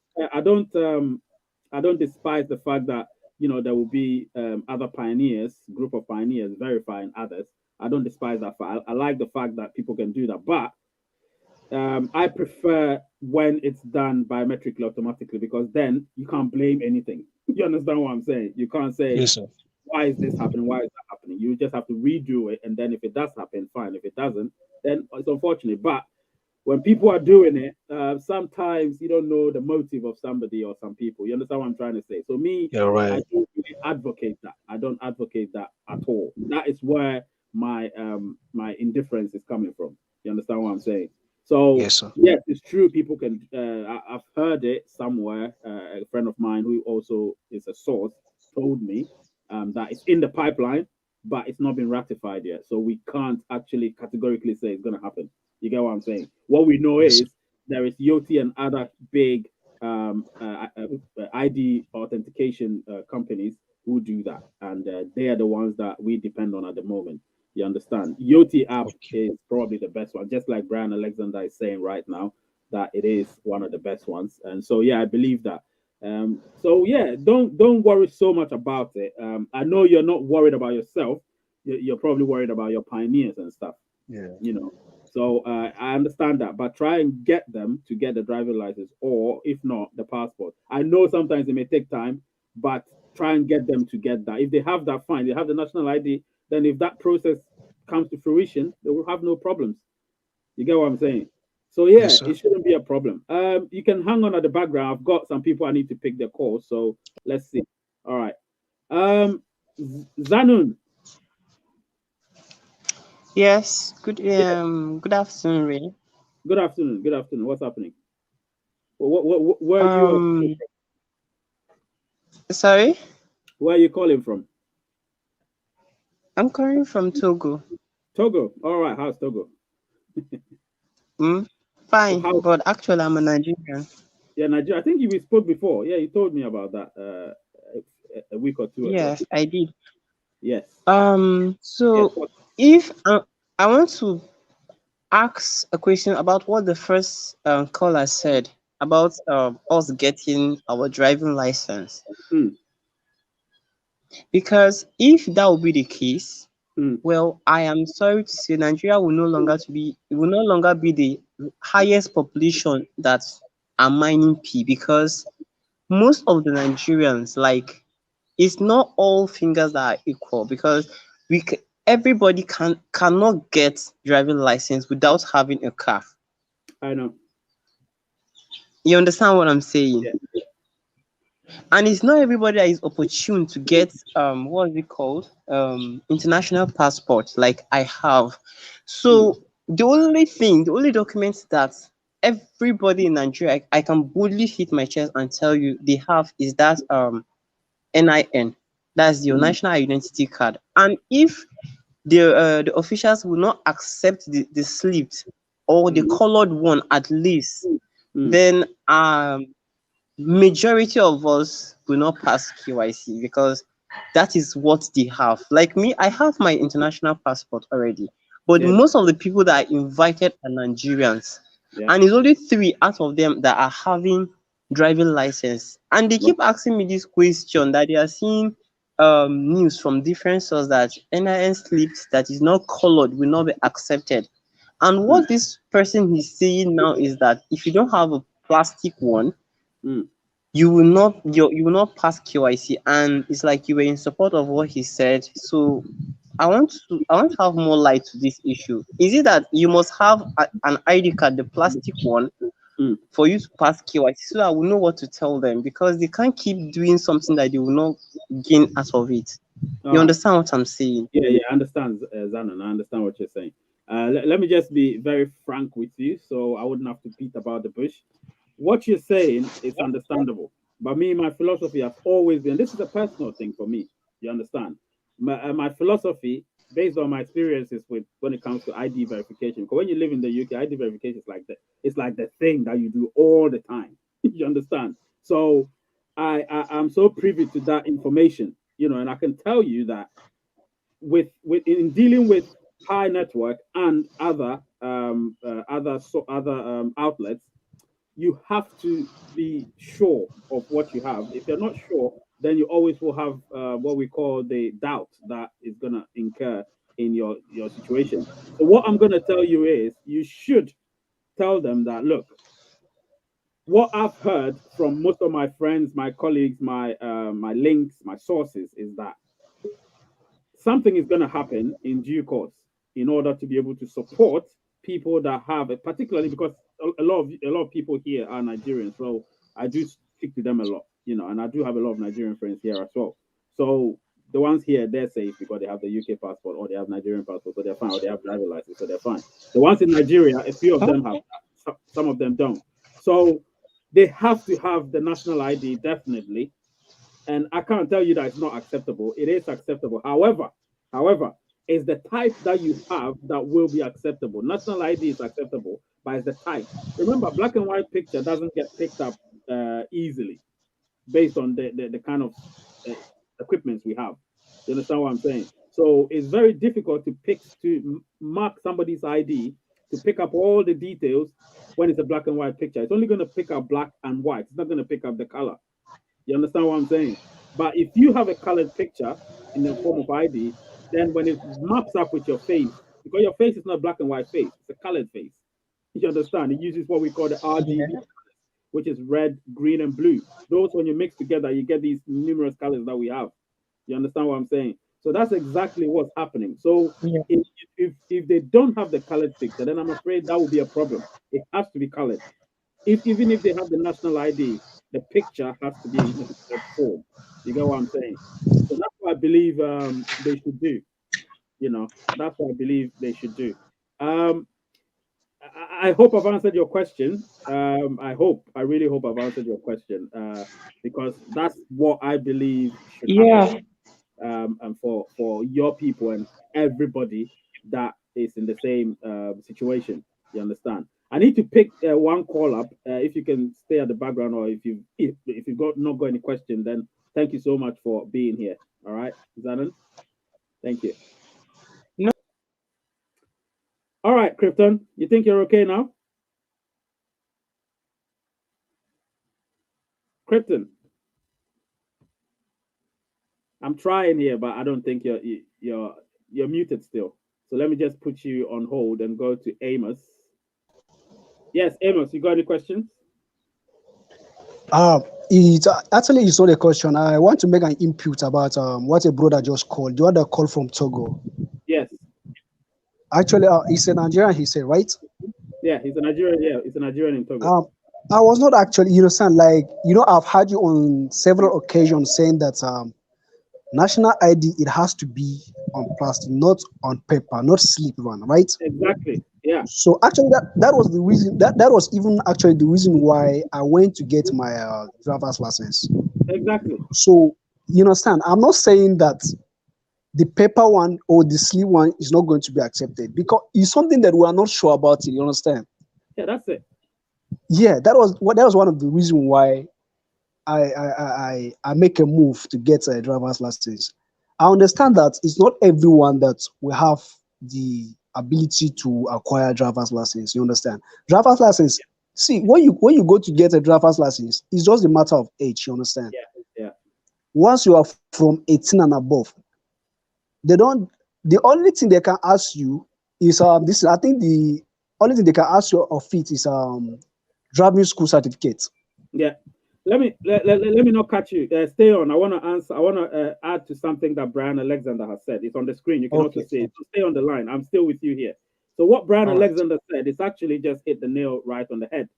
I don't despise the fact that there will be other pioneers, group of pioneers verifying others. I don't despise that. I like the fact that people can do that, but I prefer when it's done biometrically automatically because then you can't blame anything. You understand what I'm saying? You can't say, Yes, sir. why is this happening? Why is that happening? You just have to redo it. And then if it does happen, fine. If it doesn't, then it's unfortunate. But when people are doing it, sometimes you don't know the motive of somebody or some people. You understand what I'm trying to say? So me, You're I right. don't really advocate that. I don't advocate that at all. That is where my indifference is coming from. You understand what I'm saying? So Yes, sir. yes, it's true. People can. I've heard it somewhere. A friend of mine who also is a source told me that it's in the pipeline, but it's not been ratified yet. So we can't actually categorically say it's going to happen. You get what I'm saying? What we know Yes, sir. is there is Yoti and other big ID authentication companies who do that, and they are the ones that we depend on at the moment. You understand? Yoti app Okay. is probably the best one, just like Brian Alexander is saying right now that it is one of the best ones. And so yeah, I believe that. So yeah, don't worry so much about it. I know you're not worried about yourself. You're probably worried about your pioneers and stuff. Yeah. You know, so I understand that, but try and get them to get the driving license, or if not, the passport. I know sometimes it may take time, but try and get them to get that. If they have that, fine. They have the national ID. Then, if that process comes to fruition, they will have no problems. You get what I'm saying? So Yes, yeah, sir. it shouldn't be a problem. You can hang on at the background. I've got some people I need to pick their calls, so let's see. All right. Um, Zanun, Yes, good yes. good afternoon, Ray. Good afternoon. Good afternoon. What's happening? Where are you? Um, sorry, Where are you calling from? I'm calling from Togo. Togo. All right. How's Togo? Mm, fine, How? but actually I'm a Nigerian. Yeah, Nigeria. I think we spoke before. Yeah, you told me about that a week or two ago. Yes, I did. Yes. Yes. So if I want to ask a question about what the first caller said about us getting our driving license, Mm, because if that will be the case, mm, well, I am sorry to say Nigeria will no longer be the highest population that are mining P, because most of the Nigerians, like, it's not all fingers that are equal, because everybody cannot get driving license without having a car. I know. You understand what I'm saying? Yeah. And it's not everybody that is opportune to get what is it called, international passport like I have. Mm, So the only document that everybody in Nigeria, I can boldly hit my chest and tell you they have, is that NIN. That's your mm, national identity card. And if the officials will not accept the slipped or the mm, colored one at least, mm, then majority of us will not pass KYC because that is what they have. Like me, I have my international passport already, but Yeah, most of the people that are invited are Nigerians, yeah. and it's only three out of them that are having driving license. And they Well, keep asking me this question that they are seeing news from different sources that NIN slips that is not colored will not be accepted. And mm, what this person is saying now is that if you don't have a plastic one, mm. you will not pass KYC, and it's like you were in support of what he said. So I want to have more light to this issue. Is it that you must have an ID card, the plastic one, Mm. for you to pass KYC, so I will know what to tell them, because they can't keep doing something that they will not gain out of it. You All right. understand what I'm saying? Yeah, yeah, I understand, Zanan. I understand what you're saying. Let me just be very frank with you, so I wouldn't have to beat about the bush. What you're saying is understandable, but me, my philosophy has always been. This is a personal thing for me. You understand? My philosophy, based on my experiences with when it comes to ID verification. Because when you live in the UK, ID verification is like the it's like the thing that you do all the time. You understand? So I'm so privy to that information, and I can tell you that with in dealing with Pi Network and other outlets, you have to be sure of what you have. If you're not sure, then you always will have what we call the doubt that is going to incur in your situation. So what I'm going to tell you is you should tell them that, look, what I've heard from most of my friends, my colleagues, my links, my sources is that something is going to happen in due course in order to be able to support people that have it, particularly because a lot of people here are Nigerians. So I do speak to them a lot, and I do have a lot of Nigerian friends here as well. So the ones here, they're safe because they have the UK passport or they have Nigerian passport, so they're fine, or they have driver license, so they're fine. The ones in Nigeria, a few of them have that, some of them don't. So they have to have the national ID definitely, and I can't tell you that it's not acceptable. It is acceptable. However, it's the type that you have that will be acceptable. National ID is acceptable, but it's the type. Remember, black and white picture doesn't get picked up easily based on the kind of uh, equipments we have. You understand what I'm saying? So it's very difficult to mark somebody's ID to pick up all the details when it's a black and white picture. It's only going to pick up black and white. It's not going to pick up the color. You understand what I'm saying? But if you have a colored picture in the form of ID, then when it maps up with your face, because your face is not a black and white face, it's a colored face. You understand? It uses what we call the RGB, which is red, green, and blue. Those, when you mix together, you get these numerous colors that we have. You understand what I'm saying? So that's exactly what's happening. So Yeah. if they don't have the colored picture, then I'm afraid that will be a problem. It has to be colored. Even if they have the national ID, the picture has to be in the correct form. You get what I'm saying? So that's what I believe they should do. That's what I believe they should do. Um, I hope I've answered your question. I really hope I've answered your question because that's what I believe should happen, Yeah. and for your people and everybody that is in the same situation. You understand? I need to pick one call up. If you can stay at the background, or if you've not got any question, then thank you so much for being here. All right, Zanan, thank you. No. All right, Krypton, you think you're okay now? Krypton, I'm trying here, but I don't think you're muted still. So let me just put you on hold and go to Amos. Yes, Amos, you got any questions? It actually is not a question. I want to make an input about what a brother just called. The other call from Togo. Yes. Actually, he's a Nigerian. He said, right? Yeah, he's a Nigerian. Yeah, he's a Nigerian in Togo. I was not actually, son, like, I've heard you on several occasions saying that national ID, it has to be on plastic, not on paper, not slip one, right? Exactly. Yeah. So actually, that was the reason. That was even actually the reason why I went to get my driver's license. Exactly. So you understand, I'm not saying that the paper one or the slip one is not going to be accepted because it's something that we are not sure about it. You understand? Yeah, that's it. Yeah, that was one of the reasons why I make a move to get a driver's license. I understand that it's not everyone that will have the ability to acquire driver's license. You understand? Driver's license. See, when you go to get a driver's license, it's just a matter of age. You understand? Yeah. Once you are from 18 and above, they don't. The only thing they can ask you is this. I think the only thing they can ask you of it is driving school certificate. Yeah. Let me not catch you. Stay on. I want to answer. I want to add to something that Brian Alexander has said. It's on the screen. You can also see it. So stay on the line. I'm still with you here. So what Brian Alexander said is actually just hit the nail right on the head.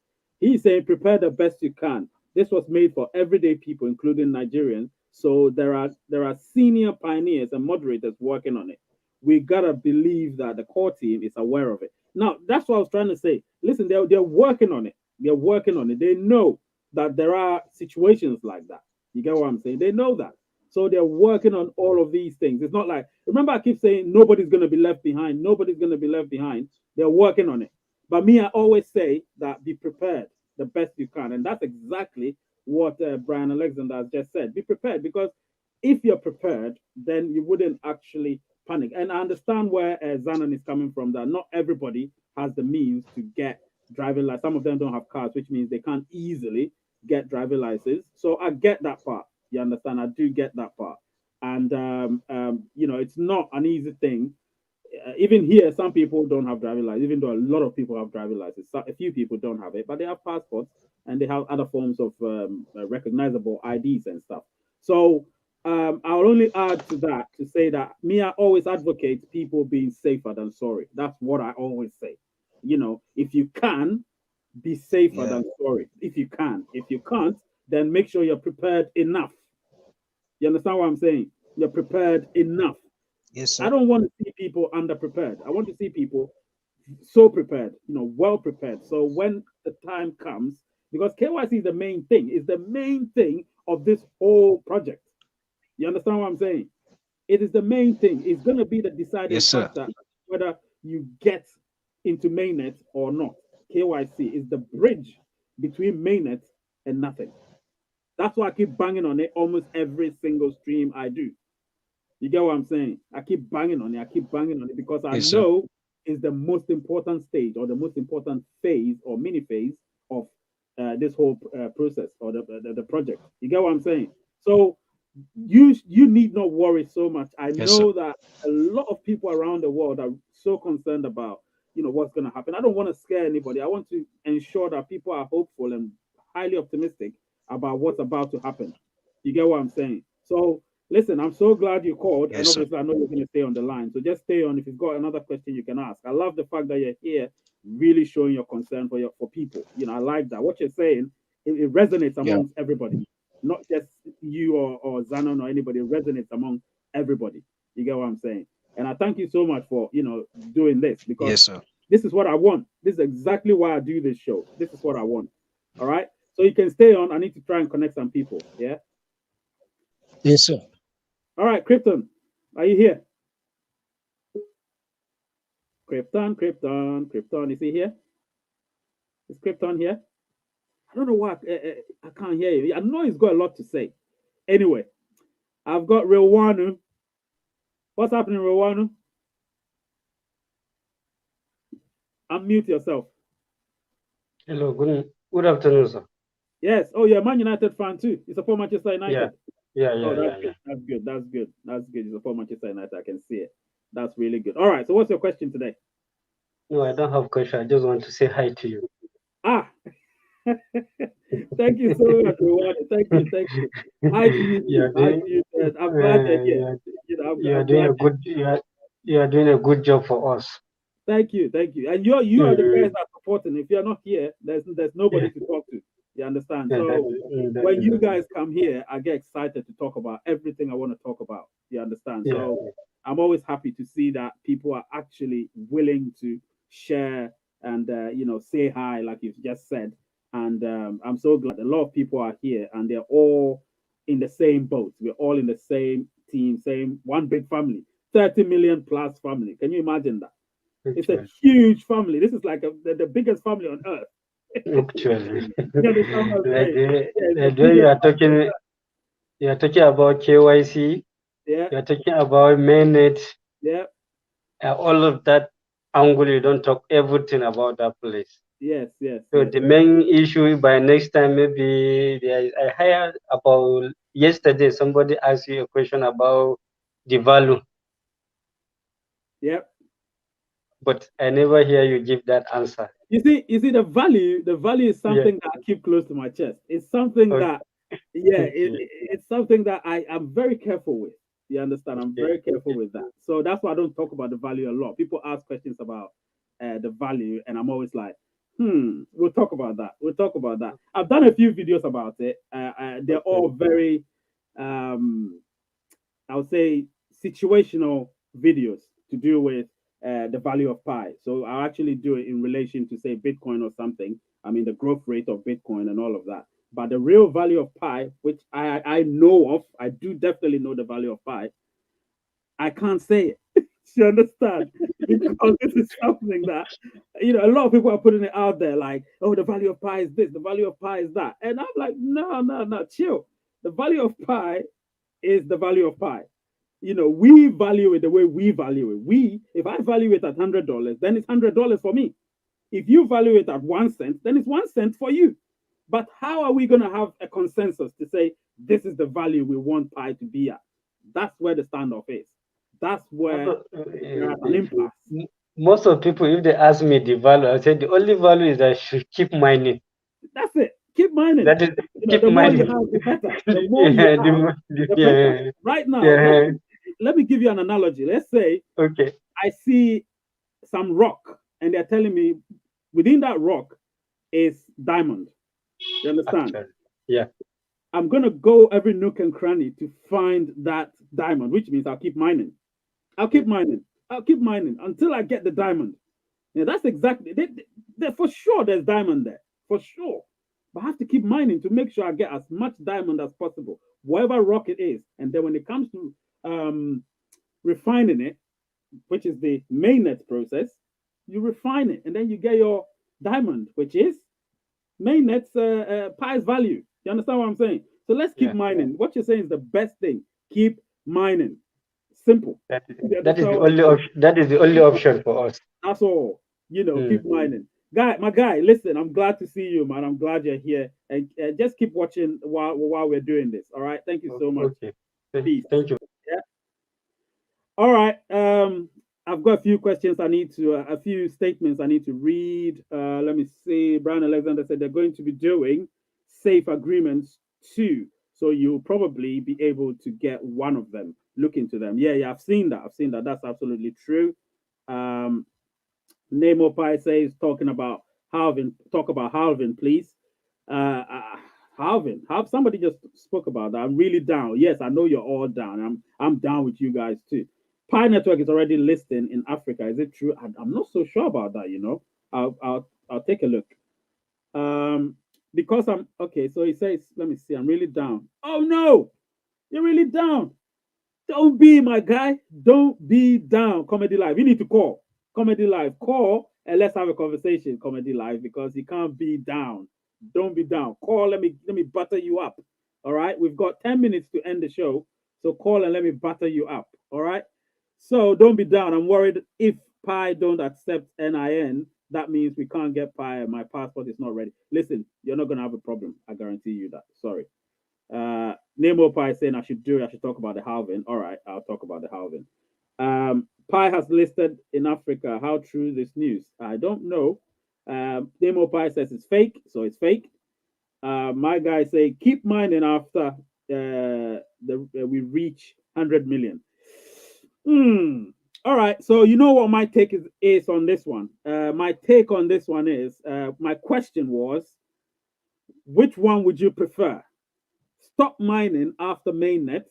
He's saying prepare the best you can. This was made for everyday people, including Nigerians. So there are senior pioneers and moderators working on it. We gotta believe that the core team is aware of it. Now that's what I was trying to say. Listen, they're working on it. They're working on it. They know that there are situations like that. You get what I'm saying? They know that. So they're working on all of these things. It's not like, remember, I keep saying nobody's going to be left behind. Nobody's going to be left behind. They're working on it. But me, I always say that be prepared the best you can. And that's exactly what Brian Alexander has just said. Be prepared, because if you're prepared, then you wouldn't actually panic. And I understand where Zanan is coming from, that not everybody has the means to get driving license. Some of them don't have cars, which means they can't easily get driving license. So I get that part. You understand? I do get that part. And it's not an easy thing. Even here, some people don't have driving license, even though a lot of people have driving license. So a few people don't have it, but they have passports and they have other forms of recognizable IDs and stuff. So I'll only add to that to say that me, I always advocate people being safer than sorry. That's what I always say. If you can, be safer than sorry. If you can. If you can't, then make sure you're prepared enough. You understand what I'm saying? You're prepared enough. Yes, sir. I don't want to see people underprepared. I want to see people so prepared, well prepared. So when the time comes, because KYC is the main thing, is the main thing of this whole project. You understand what I'm saying? It is the main thing. It's going to be the deciding factor whether you get into mainnet or not. KYC is the bridge between mainnet and nothing. That's why I keep banging on it almost every single stream I do. You get what I'm saying? I keep banging on it. I keep banging on it because I know it's the most important stage or the most important phase or mini phase of this whole process or the project. You get what I'm saying? So you need not worry so much. I know that a lot of people around the world are so concerned about what's going to happen. I don't want to scare anybody. I want to ensure that people are hopeful and highly optimistic about what's about to happen. You get what I'm saying? So listen, I'm so glad you called, and obviously I know you're going to stay on the line. So just stay on. If you've got another question, you can ask. I love the fact that you're here, really showing your concern for people. I like that. What you're saying, it resonates amongst everybody, not just you or Zanon or anybody. It resonates among everybody. You get what I'm saying? And I thank you so much for doing this, because this is what I want. This is exactly why I do this show. This is what I want. All right. So you can stay on. I need to try and connect some people. Yeah. Yes, sir. All right, Krypton, are you here? Krypton, is he here? Is Krypton here? I don't know why I can't hear you. I know he's got a lot to say. Anyway, I've got Rewanu. What's happening, Rewanu? Unmute yourself. Hello, good afternoon, sir. Yes. Oh, you're a Man United fan too. You support Manchester United. Yeah. That's good. You support Manchester United. I can see it. That's really good. All right. So, what's your question today? No, I don't have a question. I just want to say hi to you. Ah. Thank you so much, Rewanu. Thank you. Hi to you. I'm glad that you are doing a good job for us. Thank you. And you are the guys that are supporting. If you're not here, there's nobody to talk to. You understand? So when you guys come here, I get excited to talk about everything I want to talk about. You understand? So I'm always happy to see that people are actually willing to share and say hi, like you've just said. And I'm so glad a lot of people are here and they're all in the same boat. We're all in the same team, same one big family, 30 million plus family. Can you imagine that? It's a huge family. This is like the biggest family on earth. Actually, You understand what I'm like saying? Yeah, it's a the way video. you are talking about KYC, Yeah, you are talking about mainnet, yeah, all of that angle. You don't talk everything about that place. yes, yes, So yes. the main issue by next time maybe I heard about yesterday somebody asked you a question about the value, Yep. but I never hear you give that answer. You see, the value is Yeah. something that I keep close to my chest. It's something Okay. that, yeah, Okay. it's something that I am very careful with. You understand? I'm Okay. very careful with that. So that's why I don't talk about the value a lot. People ask questions about the value, and I'm always like, we'll talk about that. We'll talk about that. I've done a few videos about it. They're Okay. all very, um, I would say, situational videos to do with the value of pi. So I'll actually do it in relation to, say, Bitcoin or something. I mean, the growth rate of Bitcoin and all of that. But the real value of pi, which I know of, I do definitely know the value of pi. I can't say it. You understand? Because this is something that, a lot of people are putting it out there like, oh, the value of pi is this, the value of pi is that. And I'm like, no, no, no, chill. The value of pi is the value of pi. We value it the way we value it. If I value it at $100, then it's $100 for me. If you value it at 1 cent, then it's 1 cent for you. But how are we going to have a consensus to say this is the value we want pi to be at? That's where the standoff is. That's Most where of, we're at an impasse. most of people, if they ask me the value, I say the only value is I should keep mining. That's it. Keep mining. That is keep The more you mining. have, the better. The more you Yeah, have, the better. yeah, Right now, yeah. let me give you an analogy. Let's say Okay. I see some rock, and they're telling me within that rock is diamond. You understand? Actually, yeah, I'm gonna go every nook and cranny to find that diamond, which means I'll keep mining. I'll yeah, keep mining. I'll keep mining until I get the diamond. Yeah, that's exactly. For sure, there's diamond there for sure. But I have to keep mining to make sure I get as much diamond as possible, whatever rock it is. And then when it comes to refining it, which is the mainnet process, you refine it, and then you get your diamond, which is mainnet's pi's value. You understand what I'm saying? So let's keep yeah. mining. What you're saying is the best thing. Keep mining. Simple. You That is understand the what I'm only saying? option. That is the only option for us. That's all. Mm. Keep mining. My guy, listen, I'm glad to see you, man. I'm glad you're here. And just keep watching while we're doing this. All right. Thank you so much. Okay. Peace. Thank you. Yeah. All right. I've got a few questions I need to, a few statements I need to read. Let me see. Brian Alexander said they're going to be doing safe agreements too. So you'll probably be able to get one of them. Look into them. Yeah, I've seen that. I've seen that. That's absolutely true. Um, Nemo Pi says talking about halving. Talk about halving, please. Halving. Have somebody just spoke about that. I'm really down. Yes, I know you're all down. I'm down with you guys too. Pi Network is already listing in Africa. Is it true? I'm not so sure about that. I'll take a look. Because I'm okay. So he says, let me see. I'm really down. Oh no, you're really down. Don't be my guy. Don't be down. Comedy Live. You need to call. Comedy Live. Call and let's have a conversation. Comedy Live, because you can't be down. Don't be down. Call. Let me butter you up. All right. We've got 10 minutes to end the show. So call and let me butter you up. All right. So don't be down. I'm worried if Pi don't accept NIN, that means we can't get Pi and my passport is not ready. Listen, you're not gonna have a problem. I guarantee you that. Sorry. Nemo Pi saying I should talk about the halving. All right, I'll talk about the halving. Pi has listed in Africa. How true this news? I don't know. Nemo Pi says it's fake, so it's fake. My guy say keep mining after we reach 100 million. All right, so you know what my take is on this one. My take on this one is my question was, which one would you prefer? Stop mining after mainnet,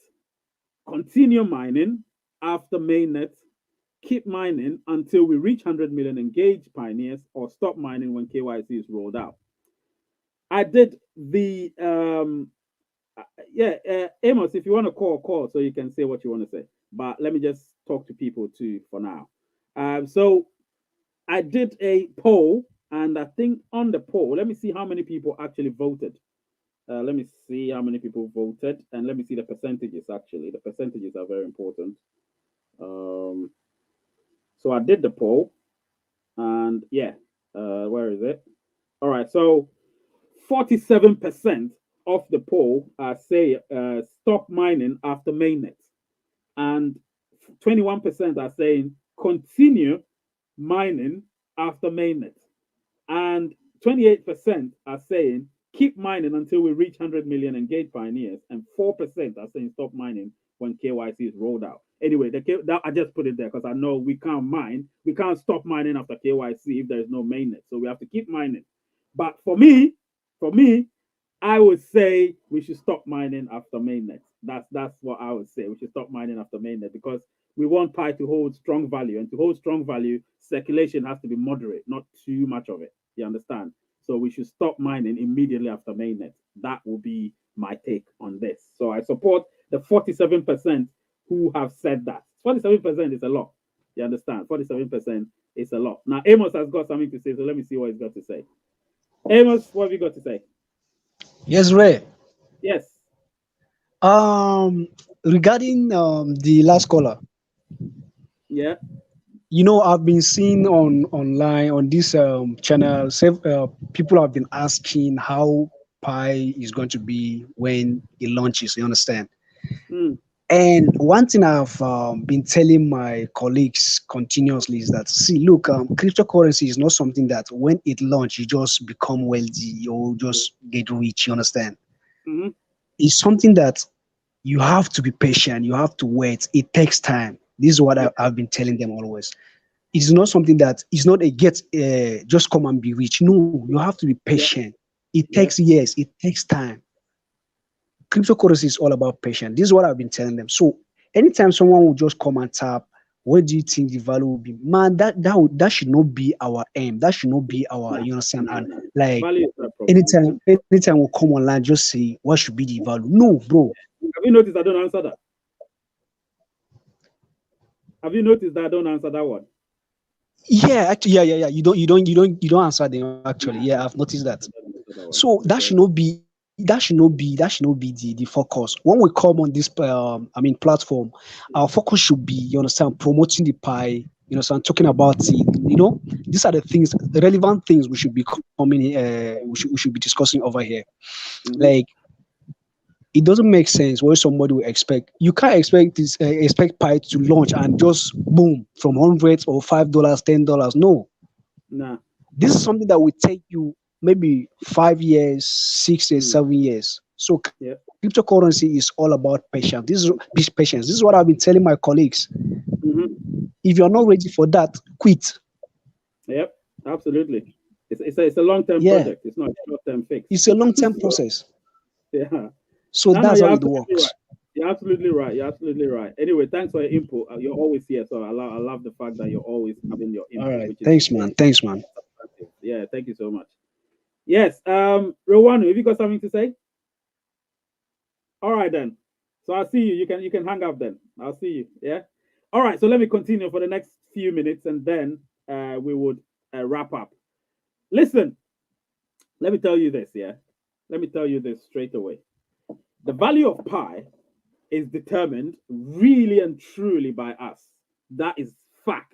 continue mining after mainnet, keep mining until we reach 100 million engaged pioneers, or stop mining when KYC is rolled out. I did the Amos, if you want to call so you can say what you want to say. But let me just talk to people too for now. So I did a poll And I think on the poll, let me see how many people actually voted. Let me see how many people voted, and let me see the percentages. Actually, the percentages are very important. Um, so I did the poll, and yeah, where is it? All right, so 47% of the poll say stop mining after mainnet, and 21% are saying continue mining after mainnet, and 28% are saying keep mining until we reach 100 million engaged pioneers, and 4% are saying stop mining when KYC is rolled out. Anyway, that, I just put it there because I know we can't stop mining after KYC if there is no mainnet, so we have to keep mining. But for me, I would say we should stop mining after mainnet. That's what I would say. We should stop mining after mainnet because we want Pi to hold strong value, and to hold strong value, circulation has to be moderate, not too much of it. You understand? So we should stop mining immediately after mainnet. That will be my take on this. So I support the 47% who have said that. 47% is a lot. You understand? 47% is a lot. Now Amos has got something to say, so let me see what he's got to say. Amos, what have you got to say? Yes, Ray. Yes. Regarding the last caller, Yeah. I've been seeing online on this channel, people have been asking how Pi is going to be when it launches. You understand? Mm. And one thing I've been telling my colleagues continuously is that, see, look, cryptocurrency is not something that when it launches, you just become wealthy or just get rich. You understand? Mm-hmm. It's something that you have to be patient. You have to wait. It takes time. This is what Yep. I've been telling them always. It's not something that it's not a get just come and be rich. No, you have to be Yeah. patient. It Yeah. takes years. It takes time. Cryptocurrency is all about patience. This is what I've been telling them. So anytime someone will just come and tap, what do you think the value will be? Man, that should not be our aim. That should not be our, Nah, you understand? nah, And nah. like Value is not a problem. anytime we come online, just say what should be the value. No, bro. Have you noticed I don't answer that? Have you noticed that I don't answer that one? Yeah, actually, yeah. You don't answer them actually. Nah, Yeah, nah. I've noticed that. I don't answer that one So because that should not be the focus. When we come on this platform, our focus should be, you understand, promoting the Pi, you understand, talking about it. These are the things, the relevant things we should be coming we should be discussing over here. mm-hmm. Like, it doesn't make sense where somebody will expect. You can't expect Pi to launch and just boom from hundreds or $5, $10. No, Nah. this is something that will take you maybe 5 years, 6 years, Mm. 7 years. So Yep. cryptocurrency is all about patience. This patience. This is what I've been telling my colleagues. Mm-hmm. If you're not ready for that, quit. Yep. Absolutely. It's a long-term Yeah, project. It's not a short-term fix. it's a long-term So, process. yeah. So No, that's you're how it absolutely right. works. You're absolutely right. You're absolutely right. Anyway, thanks for your input. You're always here, so I love the fact that you're always having your All input, right. which is Thanks, very man. Thanks, man. substantive. Yeah, thank you so much. Yes, Rowanu, have you got something to say? All right then. So I'll see you. You can hang up then. I'll see you. Yeah. All right. So let me continue for the next few minutes, and then we would wrap up. Listen, let me tell you this. Yeah. Let me tell you this straight away. The value of pi is determined really and truly by us. That is fact.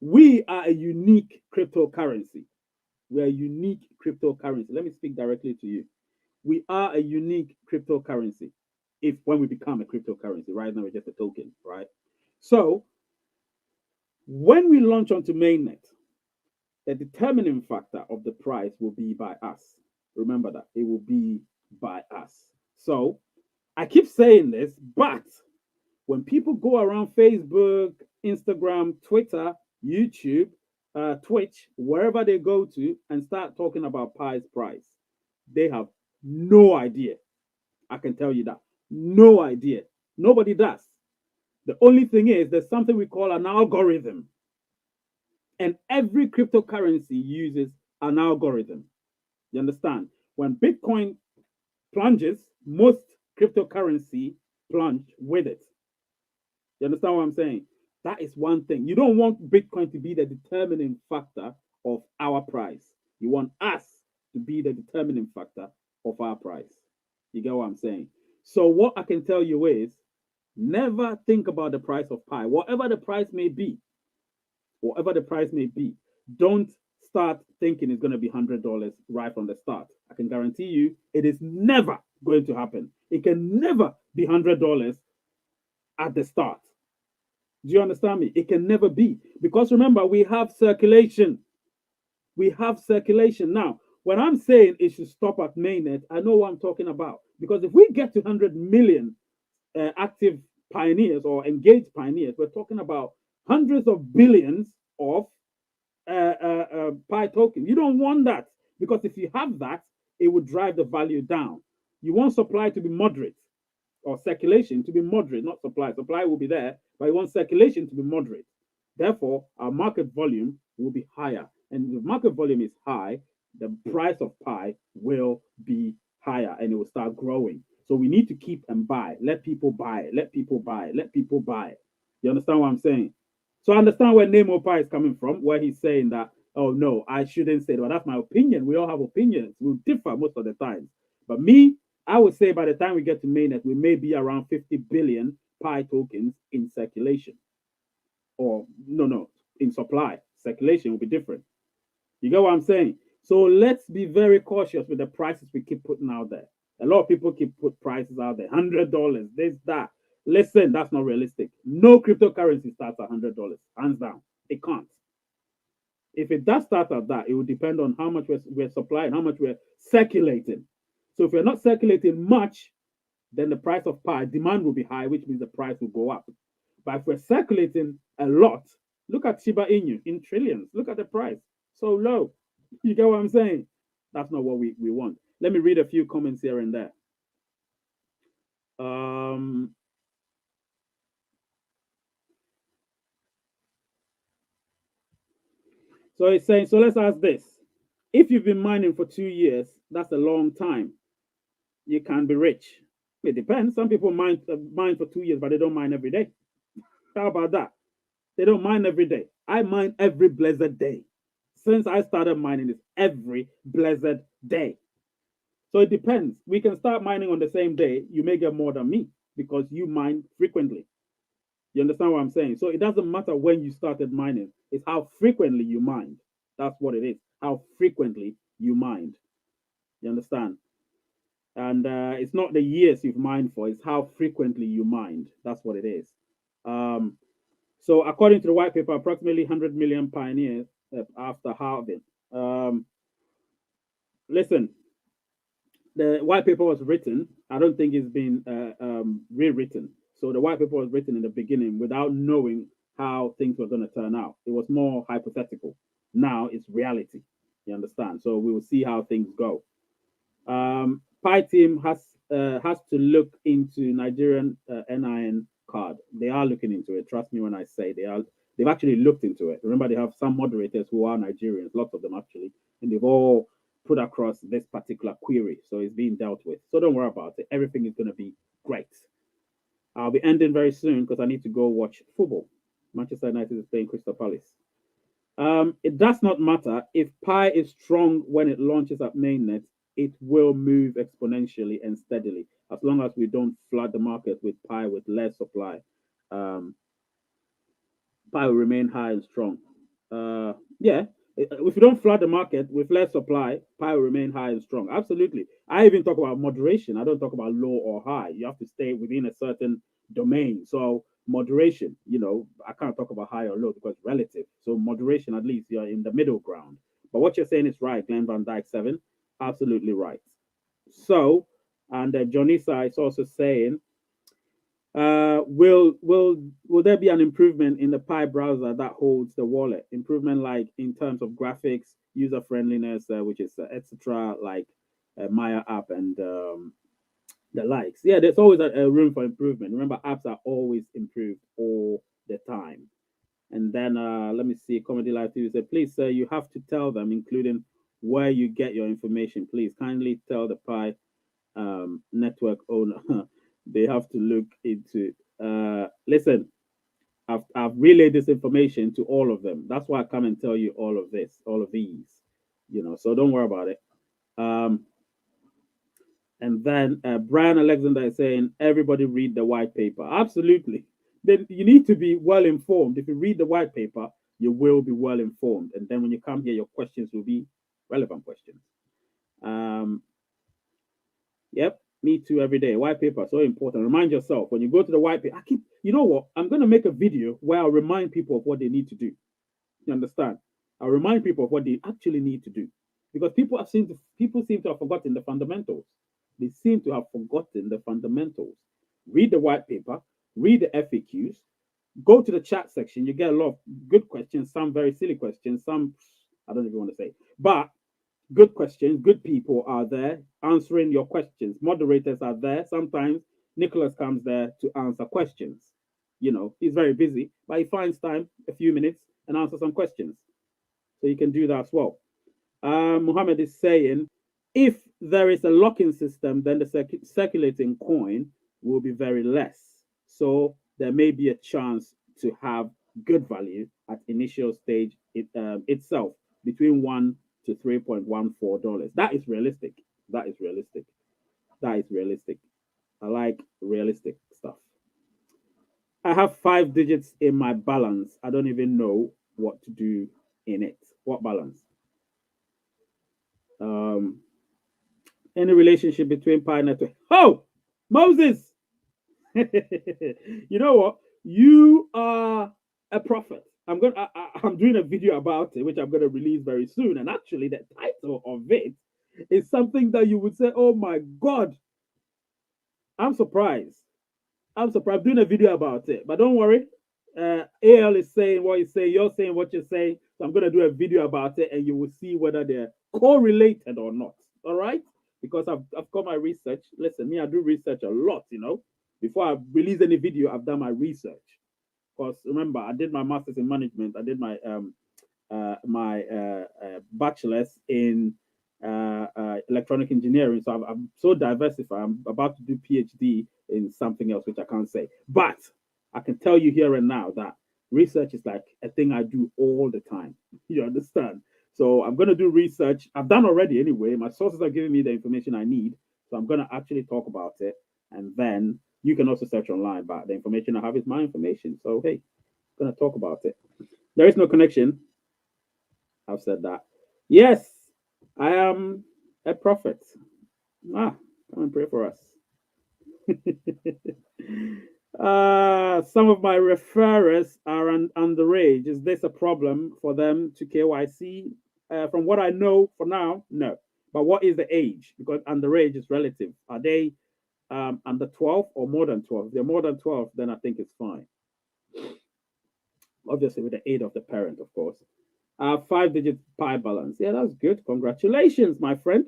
We are a unique cryptocurrency. We are a unique cryptocurrency. Let me speak directly to you. We are a unique cryptocurrency. If when we become a cryptocurrency, right now we're just a token, right? So when we launch onto mainnet, the determining factor of the price will be by us. Remember that it will be by us. So I keep saying this, but when people go around Facebook, Instagram, Twitter, YouTube, Twitch, wherever they go to and start talking about Pi's price, they have no idea. I can tell you that. No idea. Nobody does. The only thing is, there's something we call an algorithm. And every cryptocurrency uses an algorithm. You understand? When Bitcoin plunges, most cryptocurrency plunge with it. You understand what I'm saying? That is one thing. You don't want Bitcoin to be the determining factor of our price. You want us to be the determining factor of our price. You get what I'm saying? So what I can tell you is never think about the price of Pi, whatever the price may be, whatever the price may be. Don't start thinking it's going to be $100 right from the start. I can guarantee you it is never going to happen. It can never be $100 at the start. Do you understand me? It can never be. Because remember, we have circulation. We have circulation. Now, when I'm saying it should stop at mainnet, I know what I'm talking about. Because if we get to 100 million active pioneers or engaged pioneers, we're talking about hundreds of billions of Pi token. You don't want that, because if you have that, it would drive the value down. You want supply to be moderate, or circulation to be moderate, not supply. Supply will be there, but you want circulation to be moderate. Therefore, our market volume will be higher. And if the market volume is high, the price of Pi will be higher and it will start growing. So we need to keep and buy. Let people buy it. Let people buy it. Let people buy it. You understand what I'm saying? So I understand where Nemo Pi is coming from, where he's saying that, oh no, I shouldn't say that. Well, that's my opinion. We all have opinions. We'll differ most of the time. But me, I would say by the time we get to mainnet, we may be around 50 billion Pi tokens in circulation. Or no, in supply. Circulation will be different. You get what I'm saying? So let's be very cautious with the prices we keep putting out there. A lot of people keep put prices out there, $100, this, that. Listen, that's not realistic. No cryptocurrency starts at $100, hands down. It can't. If it does start at that, it will depend on how much we're supplying, how much we're circulating. So if we're not circulating much, then the price of Pi, demand will be high, which means the price will go up. But if we're circulating a lot, look at Shiba Inu in trillions. Look at the price. So low. You get what I'm saying? That's not what we want. Let me read a few comments here and there. So it's saying, so let's ask this. If you've been mining for 2 years, that's a long time. You can be rich. It depends. Some people mine for 2 years, but they don't mine every day. How about that? They don't mine every day. I mine every blessed day. Since I started mining, it's every blessed day. So it depends. We can start mining on the same day. You may get more than me because you mine frequently. You understand what I'm saying? So it doesn't matter when you started mining. It's how frequently you mine. That's what it is. How frequently you mine. You understand? And it's not the years you've mined for. It's how frequently you mine. That's what it is. So according to the white paper, approximately 100 million pioneers after halving. Listen, the white paper was written. I don't think it's been rewritten. So the white paper was written in the beginning without knowing how things were going to turn out. It was more hypothetical. Now it's reality. You understand? So we will see how things go. Pi team has to look into Nigerian NIN card. They are looking into it. Trust me when I say they are. They've actually looked into it. Remember, they have some moderators who are Nigerians, lots of them actually, and they've all put across this particular query. So it's being dealt with. So don't worry about it. Everything is going to be great. I'll be ending very soon because I need to go watch football. Manchester United is playing Crystal Palace. It does not matter if Pi is strong when it launches at mainnet. It will move exponentially and steadily as long as we don't flood the market with Pi with less supply. Pi will remain high and strong. Yeah, if you don't flood the market with less supply, Pi will remain high and strong. Absolutely. I even talk about moderation. I don't talk about low or high. You have to stay within a certain domain. So moderation, I can't talk about high or low because it's relative. So moderation, at least you're in the middle ground. But what you're saying is right, Glenn Van Dyke 7. Absolutely right. So, and Jonisa is also saying, will there be an improvement in the Pi browser that holds the wallet? Improvement like in terms of graphics, user friendliness, which is etc. like Maya app and the likes. Yeah, there's always a room for improvement. Remember, apps are always improved all the time. And then let me see, Comedy Live TV said, please, sir, you have to tell them, including where you get your information. Please kindly tell the Pi network owner they have to look into. Listen, I've relayed this information to all of them. That's why I come and tell you all of this, all of these, so don't worry about it. And then Brian Alexander is saying, everybody read the white paper. Absolutely. Then you need to be well informed. If you read the white paper, you will be well informed. And then when you come here, your questions will be relevant questions. Yep, me too every day. White paper, so important. Remind yourself when you go to the white paper. You know what? I'm going to make a video where I'll remind people of what they need to do. You understand? I'll remind people of what they actually need to do. Because people seem to have forgotten the fundamentals. They seem to have forgotten the fundamentals. Read the white paper, read the FAQs, go to the chat section. You get a lot of good questions, some very silly questions, some I don't even want to say, but good questions. Good people are there answering your questions. Moderators are there. Sometimes Nicholas comes there to answer questions. He's very busy, but he finds time, a few minutes, and answer some questions. So you can do that as well. Muhammad is saying, if there is a lock-in system, then the circulating coin will be very less. So there may be a chance to have good value at initial stage itself between $1 to $3.14. That is realistic. That is realistic. That is realistic. I like realistic stuff. I have 5 digits in my balance. I don't even know what to do in it. What balance? Any relationship between Pi Network? Oh, Moses! You know what? You are a prophet. I'm doing a video about it, which I'm going to release very soon. And actually, the title of it is something that you would say, "Oh my God, I'm surprised." I'm doing a video about it, but don't worry. AL is saying what he's saying. You're saying what you're saying. So I'm going to do a video about it, and you will see whether they're correlated or not. All right? Because I've got my research. Listen, me, I do research a lot. Before I release any video, I've done my research. Because remember, I did my master's in management. I did my bachelor's in electronic engineering. So I'm so diversified. I'm about to do PhD in something else, which I can't say. But I can tell you here and now that research is like a thing I do all the time. You understand? So I'm going to do research. I've done already anyway. My sources are giving me the information I need. So I'm going to actually talk about it. And then you can also search online, but the information I have is my information. So, hey, I'm going to talk about it. There is no connection. I've said that. Yes, I am a prophet. Come and pray for us. Some of my referrers are underage. Is this a problem for them to KYC? From what I know for now, no. But what is the age? Because underage is relative. Are they under 12 or more than 12? If they're more than 12, then I think it's fine. Obviously, with the aid of the parent, of course. 5-digit Pi balance. Yeah, that's good. Congratulations, my friend.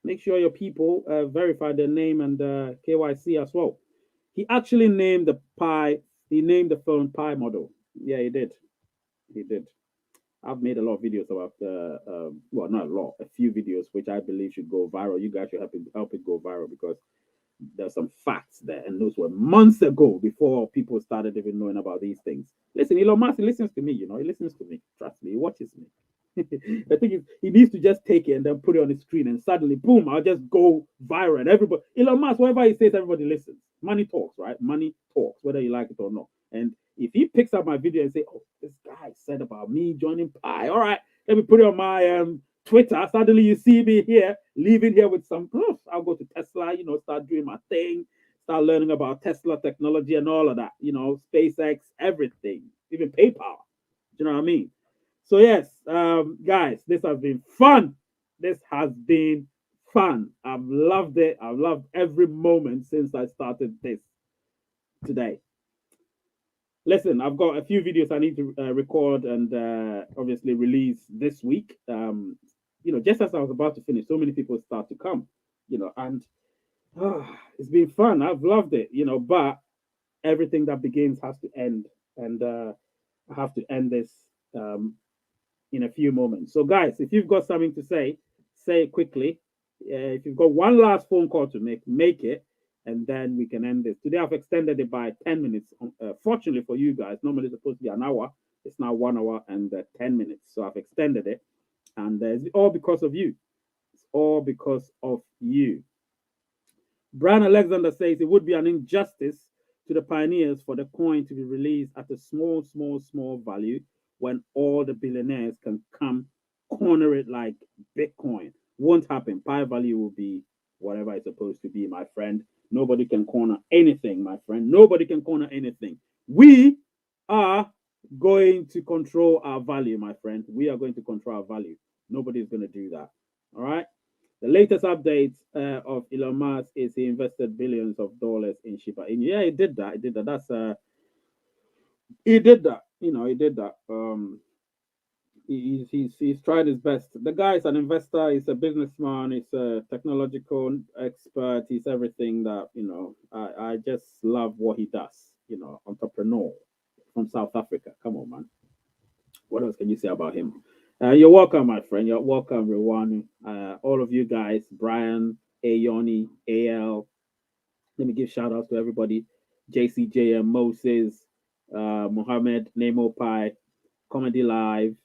Make sure your people verify their name and KYC as well. He actually named the Pi. He named the phone Pi model. Yeah, he did. He did. I've made a lot of videos about well, not a lot, a few videos which I believe should go viral. You guys should help it go viral because there's some facts there, and those were months ago before people started even knowing about these things. Listen, Elon Musk, he listens to me, he listens to me. Trust me, he watches me. The thing is, he needs to just take it and then put it on the screen, and suddenly, boom, I'll just go viral. And everybody, Elon Musk, whatever he says, everybody listens. Money talks, right? Money talks, whether you like it or not. And if he picks up my video and say, "Oh, this guy said about me joining Pi," all right, let me put it on my Twitter. Suddenly, you see me here, leaving here with some proof. I'll go to Tesla, start doing my thing, start learning about Tesla technology and all of that. SpaceX, everything, even PayPal. Do you know what I mean? So yes, guys, this has been fun. This has been fun. I've loved it. I've loved every moment since I started this today. Listen, I've got a few videos I need to record and obviously release this week. Just as I was about to finish, so many people start to come, and it's been fun. I've loved it, but everything that begins has to end, and I have to end this in a few moments. So, guys, if you've got something to say it quickly. If you've got one last phone call to make it. and then we can end this. Today I've extended it by 10 minutes. Fortunately for you guys, normally it's supposed to be an hour. It's now 1 hour and 10 minutes. So I've extended it, and it's all because of you. It's all because of you. Brian Alexander says it would be an injustice to the pioneers for the coin to be released at a small value when all the billionaires can come corner it like Bitcoin. Won't happen. Pi value will be whatever it's supposed to be, my friend. Nobody can corner anything, my friend. Nobody can corner anything. We are going to control our value, my friend. We are going to control our value. Nobody's going to do that. All right. The latest update of Elon Musk is he invested billions of dollars in Shiba Inu. Yeah, he did that. He did that. He did that. You know, he did that. He's tried his best. The guy is an investor. He's a businessman. He's a technological expert. He's everything that I just love what he does. Entrepreneur from South Africa. Come on, man. What else can you say about him? You're welcome, my friend. You're welcome, everyone. All of you guys, Brian, Ayoni, AL. Let me give shout outs to everybody. JCJM, Moses, Mohammed, Nemo Pi, Comedy Live,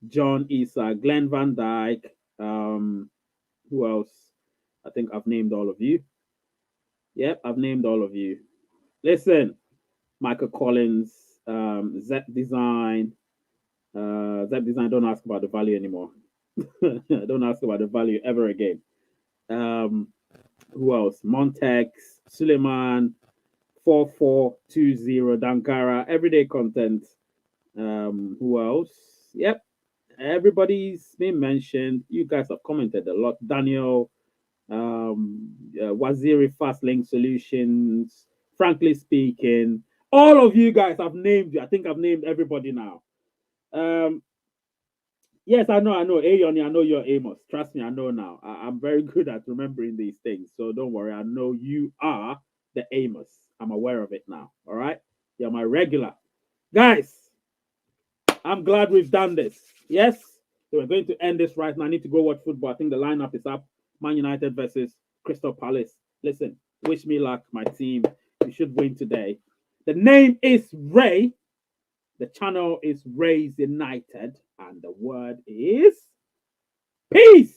John Issa, Glenn Van Dyke. Who else? I think I've named all of you. Yep, I've named all of you. Listen, Michael Collins, Zep Design. Zep Design, don't ask about the value anymore. Don't ask about the value ever again. Who else? Montex, Suleiman, 4420, Dankara, everyday content. Who else? Yep. Everybody's been mentioned. You guys have commented a lot. Daniel, Waziri Fastlink Solutions, frankly speaking, all of you guys have named you. I think I've named everybody now. Yes, I know. Ayoni, I know you're Amos. Trust me, I know now. I'm very good at remembering these things. So don't worry. I know you are the Amos. I'm aware of it now. All right? You're my regular. Guys, I'm glad we've done this. Yes? So we're going to end this right now. I need to go watch football. I think the lineup is up. Man United versus Crystal Palace. Listen, wish me luck, my team. We should win today. The name is Ray. The channel is Rays United. And the word is peace.